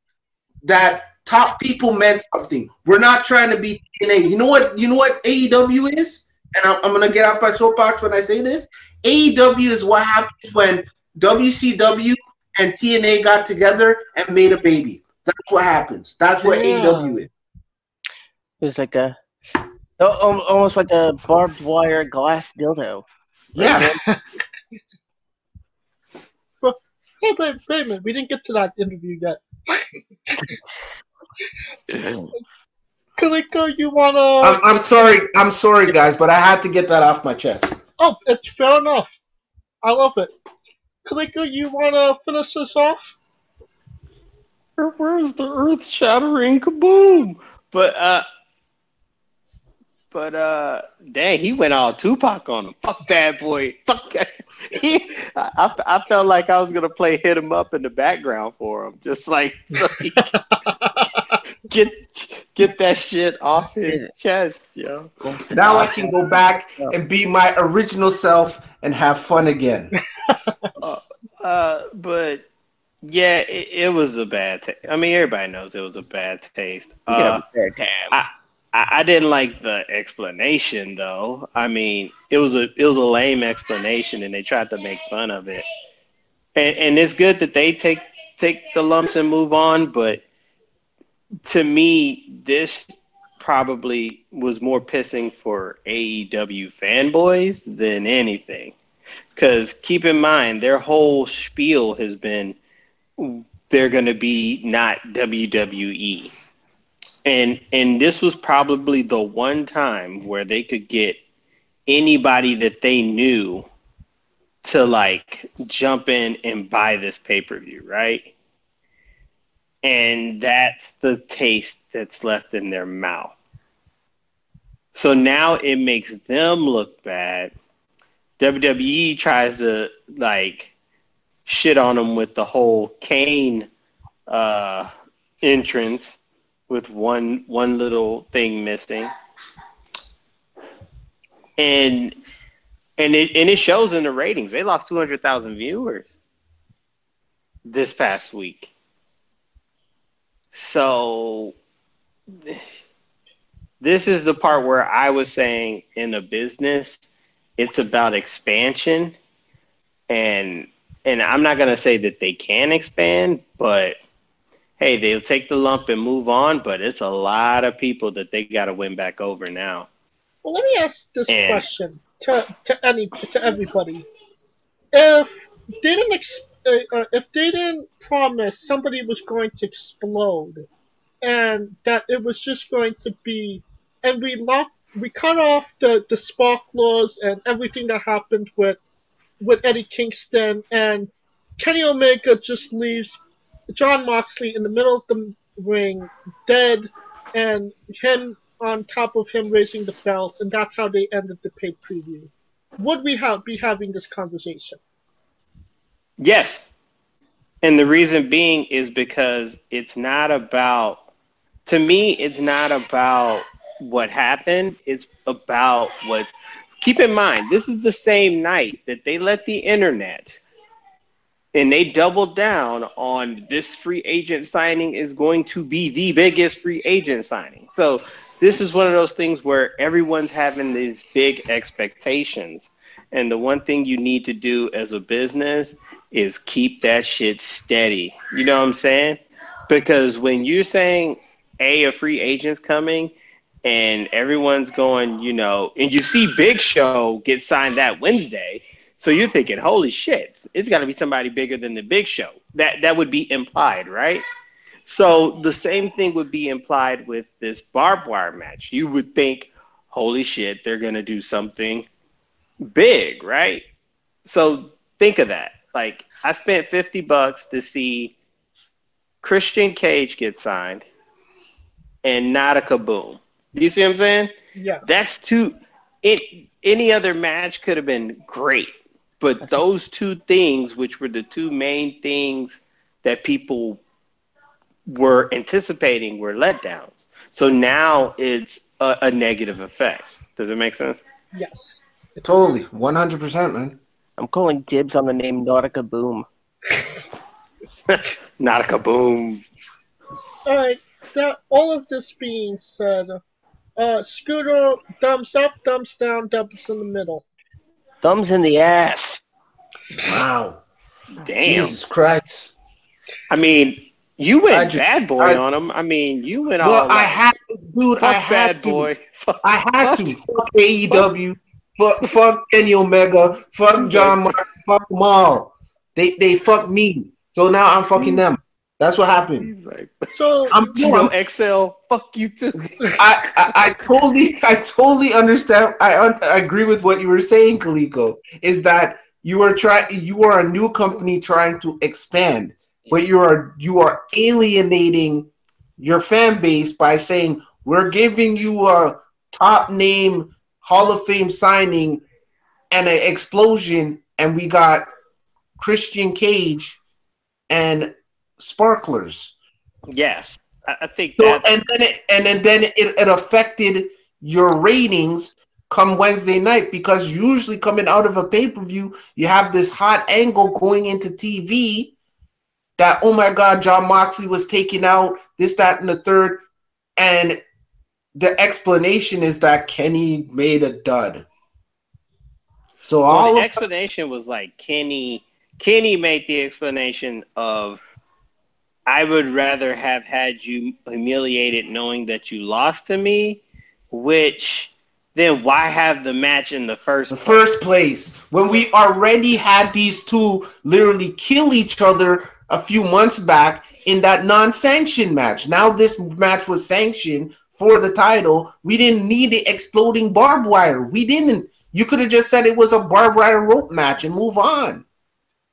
That top people meant something. We're not trying to be TNA. You know what AEW is? And I'm going to get off my soapbox when I say this. AEW is what happens when WCW and TNA got together and made a baby. That's what happens. That's what AEW is. It's like almost like a barbed wire glass dildo. Yeah. But, hey, wait a minute. We didn't get to that interview yet. Kaliko, you wanna? I'm sorry, guys, but I had to get that off my chest. Oh, it's fair enough. I love it. Kaliko, you wanna finish this off? Where's the earth-shattering kaboom? But dang, he went all Tupac on him. Fuck Bad Boy. Fuck. I felt like I was gonna play Hit 'Em Up in the background for him, just like so he get that shit off his chest, yo. Now I can go back and be my original self and have fun again. But yeah, it was a bad taste. I mean, everybody knows it was a bad taste. I didn't like the explanation though. I mean, it was a lame explanation, and they tried to make fun of it. And it's good that they take the lumps and move on, but to me, this probably was more pissing for AEW fanboys than anything. Because keep in mind, their whole spiel has been they're going to be not WWE. And this was probably the one time where they could get anybody that they knew to like jump in and buy this pay-per-view, right? And that's the taste that's left in their mouth. So now it makes them look bad. WWE tries to like shit on them with the whole Kane entrance with one little thing missing, and it shows in the ratings. They lost 200,000 viewers this past week. So this is the part where I was saying in a business, it's about expansion, and I'm not going to say that they can expand, but hey, they'll take the lump and move on, but it's a lot of people that they got to win back over now. Well, let me ask this question to everybody. If they didn't promise somebody was going to explode, and that it was just going to be, and we cut off the sparklers and everything that happened with Eddie Kingston, and Kenny Omega just leaves Jon Moxley in the middle of the ring, dead, and him on top of him raising the belt, and that's how they ended the pay preview. Would we be having this conversation? Yes. And the reason being is because it's not about, to me, it's not about what happened. It's about what, keep in mind, this is the same night that they let the internet, and they doubled down on this free agent signing is going to be the biggest free agent signing. So this is one of those things where everyone's having these big expectations. And the one thing you need to do as a business is keep that shit steady. You know what I'm saying? Because when you're saying, a free agent's coming, and everyone's going, you know, and you see Big Show get signed that Wednesday. So you're thinking, holy shit, it's got to be somebody bigger than the Big Show. That would be implied, right? So the same thing would be implied with this barbed wire match. You would think, holy shit, they're going to do something big, right? So think of that. Like, I spent $50 to see Christian Cage get signed and not a kaboom. Do you see what I'm saying? Yeah. That's any other match could have been great. But those two things, which were the two main things that people were anticipating, were letdowns. So now it's a negative effect. Does it make sense? Yes. Totally. 100%, man. I'm calling dibs on the name Nautica Boom. Not a kaboom. All right. Now, all of this being said, Scooter, thumbs up, thumbs down, thumbs in the middle. Thumbs in the ass. Wow. Damn. Jesus Christ. I mean, you went just- bad boy on him. I mean, you went all Well, I like, had to, dude. fuck I had bad to. boy. I had to. Fuck AEW. Fuck Kenny Omega. Fuck John Moxley. Fuck them all. They fucked me. So now I'm fucking them. That's what happened. He's like, So, Gino XL, fuck you too. I totally understand. I agree with what you were saying, Kaliko. Is that you are a new company trying to expand, but you are alienating your fan base by saying we're giving you a top name Hall of Fame signing and an explosion, and we got Christian Cage and sparklers. Yes, I think So that's and then it affected your ratings come Wednesday night, because usually coming out of a pay-per-view, you have this hot angle going into TV that, oh my God, John Moxley was taken out, this, that, and the third, and the explanation is that Kenny made a dud. So the explanation was like Kenny made the explanation of, I would rather have had you humiliated knowing that you lost to me, which then why have the match in the first place when we already had these two literally kill each other a few months back in that non-sanctioned match. Now this match was sanctioned for the title. We didn't need the exploding barbed wire. We didn't. You could have just said it was a barbed wire rope match and move on.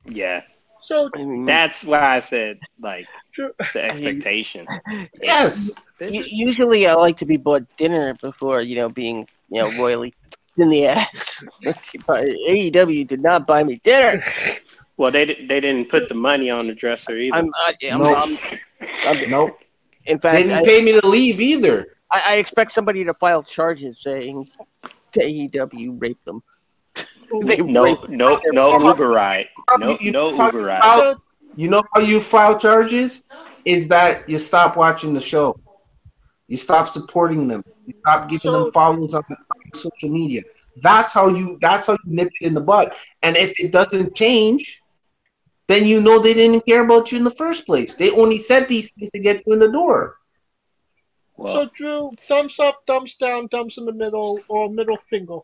Yeah. So That's why I said, like, the expectation. Yes. Usually I like to be bought dinner before, being, royally in the ass. AEW did not buy me dinner. Well, they didn't put the money on the dresser either. Nope. In fact, They didn't pay me to leave either. I expect somebody to file charges saying AEW raped them. No Uber ride. No Uber ride. You know how you file charges? Is that you stop watching the show. You stop supporting them. You stop giving them follows on social media. That's how you nip it in the bud. And if it doesn't change, then you know they didn't care about you in the first place. They only said these things to get you in the door. Well, So, Drew, thumbs up, thumbs down, thumbs in the middle, or middle finger?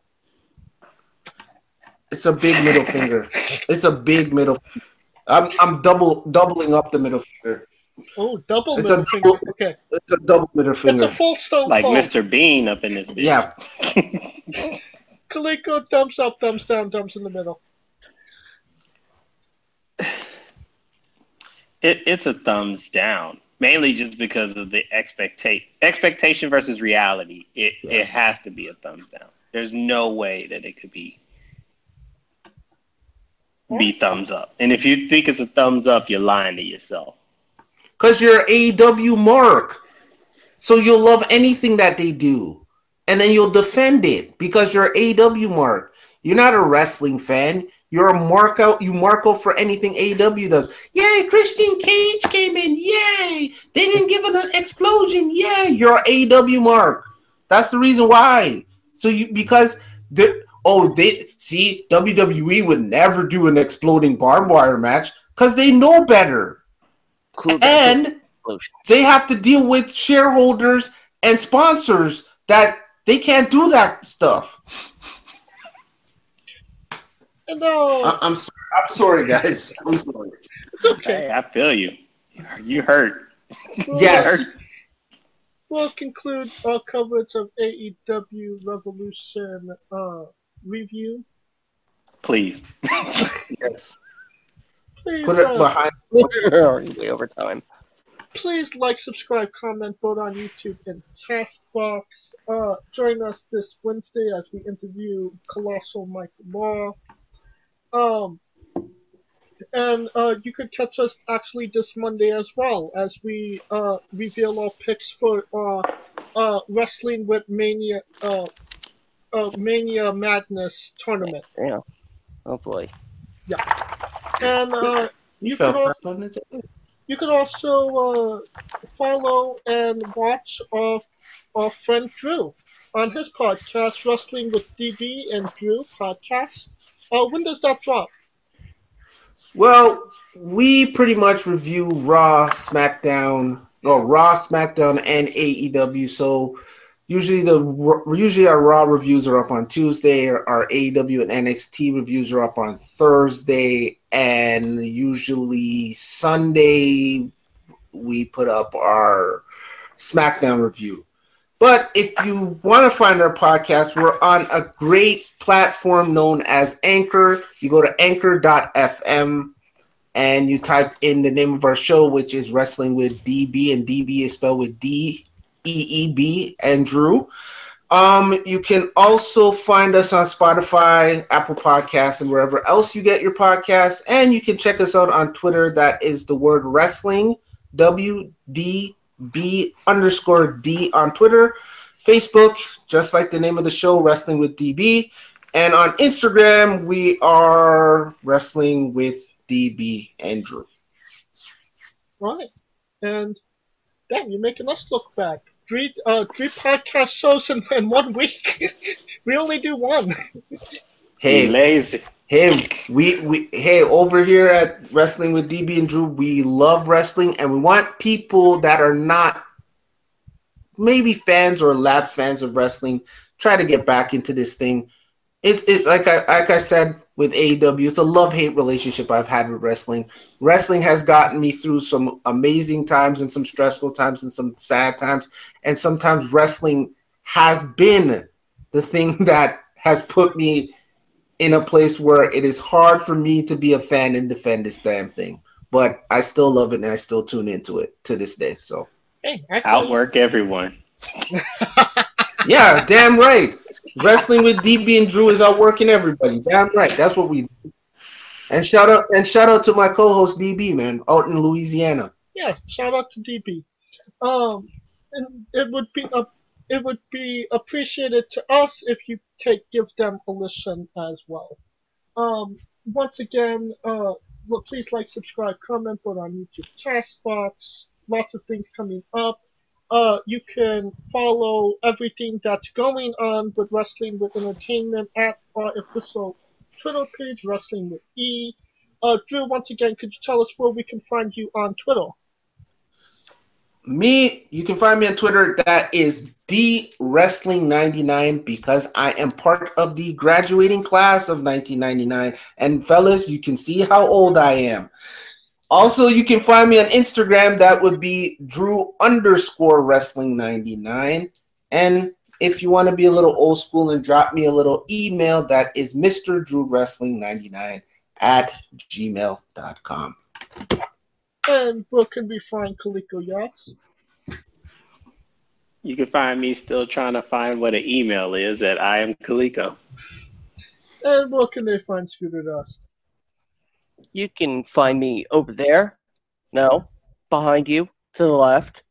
It's a big middle finger. It's a big middle finger. I'm doubling up the middle finger. Oh, double middle finger. Okay. It's a double middle finger. It's a full stone like cold. Mr. Bean up in this bitch. Yeah. Kaliko, thumbs up, thumbs down, thumbs in the middle. It's a thumbs down, mainly just because of the expectation versus reality. It has to be a thumbs down. There's no way that it could be thumbs up. And if you think it's a thumbs up, you're lying to yourself. Because you're AEW mark. So you'll love anything that they do. And then you'll defend it because you're AEW mark. You're not a wrestling fan. You're a mark out. You mark out for anything AEW does. Yay, Christian Cage came in. Yay. They didn't give it an explosion. Yay. You're AEW mark. That's the reason why. So WWE would never do an exploding barbed wire match because they know better. Cool. And they have to deal with shareholders and sponsors that they can't do that stuff. And I'm sorry, guys. I'm sorry. it's okay. Hey, I feel you. You hurt. Yes. We'll conclude our coverage of AEW Revolution review. Please. Yes. Please, Put it behind. We're already way over time. please like, subscribe, comment, vote on YouTube and Castbox. Join us this Wednesday as we interview Colossal Mike Law. And you could catch us actually this Monday as well as we reveal our picks for Wrestling with Mania Mania Madness tournament. Yeah. Oh boy. And You you fell could flat also on it. you could also follow and watch our friend Drew on his podcast, Wrestling with DB and Drew podcast. When does that drop? Well, we pretty much review Raw, SmackDown, and AEW. So usually our Raw reviews are up on Tuesday, our AEW and NXT reviews are up on Thursday, and usually Sunday we put up our SmackDown review. But if you want to find our podcast, we're on a great platform known as Anchor. You go to anchor.fm and you type in the name of our show, which is Wrestling with DB, and DB is spelled with DEEB, and Drew. You can also find us on Spotify, Apple Podcasts, and wherever else you get your podcasts. And you can check us out on Twitter. That is the word wrestling, WDB_D on Twitter. Facebook, just like the name of the show, Wrestling with DB. And on Instagram, we are Wrestling with DB and Drew. Right. And damn, you're making us look back. Three podcast shows in 1 week. We only do one. Hey, lazy. Hey, over here at Wrestling with DB and Drew, we love wrestling, and we want people that are not maybe fans or lab fans of wrestling try to get back into this thing. It like I said with AEW, it's a love-hate relationship I've had with wrestling. Wrestling has gotten me through some amazing times and some stressful times and some sad times, and sometimes wrestling has been the thing that has put me in a place where it is hard for me to be a fan and defend this damn thing. But I still love it and I still tune into it to this day. So Hey, Outwork everyone. yeah, damn right. Wrestling with DB and Drew is outworking everybody. Damn right. That's what we do. And shout out to my co-host DB, man, out in Louisiana. Yeah, shout out to DB. And it would be appreciated to us if you give them a listen as well. Once again, please like, subscribe, comment, vote on YouTube, Castbox. Lots of things coming up. You can follow everything that's going on with Wrestling with Entertainment at our official Twitter page, Wrestling with E. Drew, once again, could you tell us where we can find you on Twitter? You can find me on Twitter. That is DWrestling99 because I am part of the graduating class of 1999. And fellas, you can see how old I am. Also, you can find me on Instagram. That would be Drew_Wrestling99. And if you want to be a little old school and drop me a little email, that is MrDrewWrestling99@gmail.com. And where can we find Kaliko Yachts? You can find me still trying to find what an email is at I am Kaliko. And where can they find Scooter Dust? You can find me over there. No, behind you, to the left.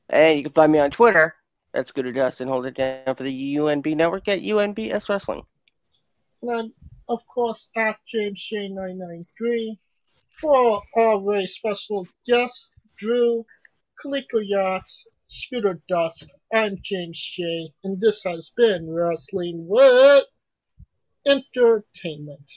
And you can find me on Twitter. That's Scooter Dust, and hold it down for the UNB network at UNBS Wrestling. And I'm, of course, at JamesShay993. For our very special guest, Drew, Kaliko Yachts, Scooter Dust, I'm James Shay, and this has been Wrestling with Entertainment.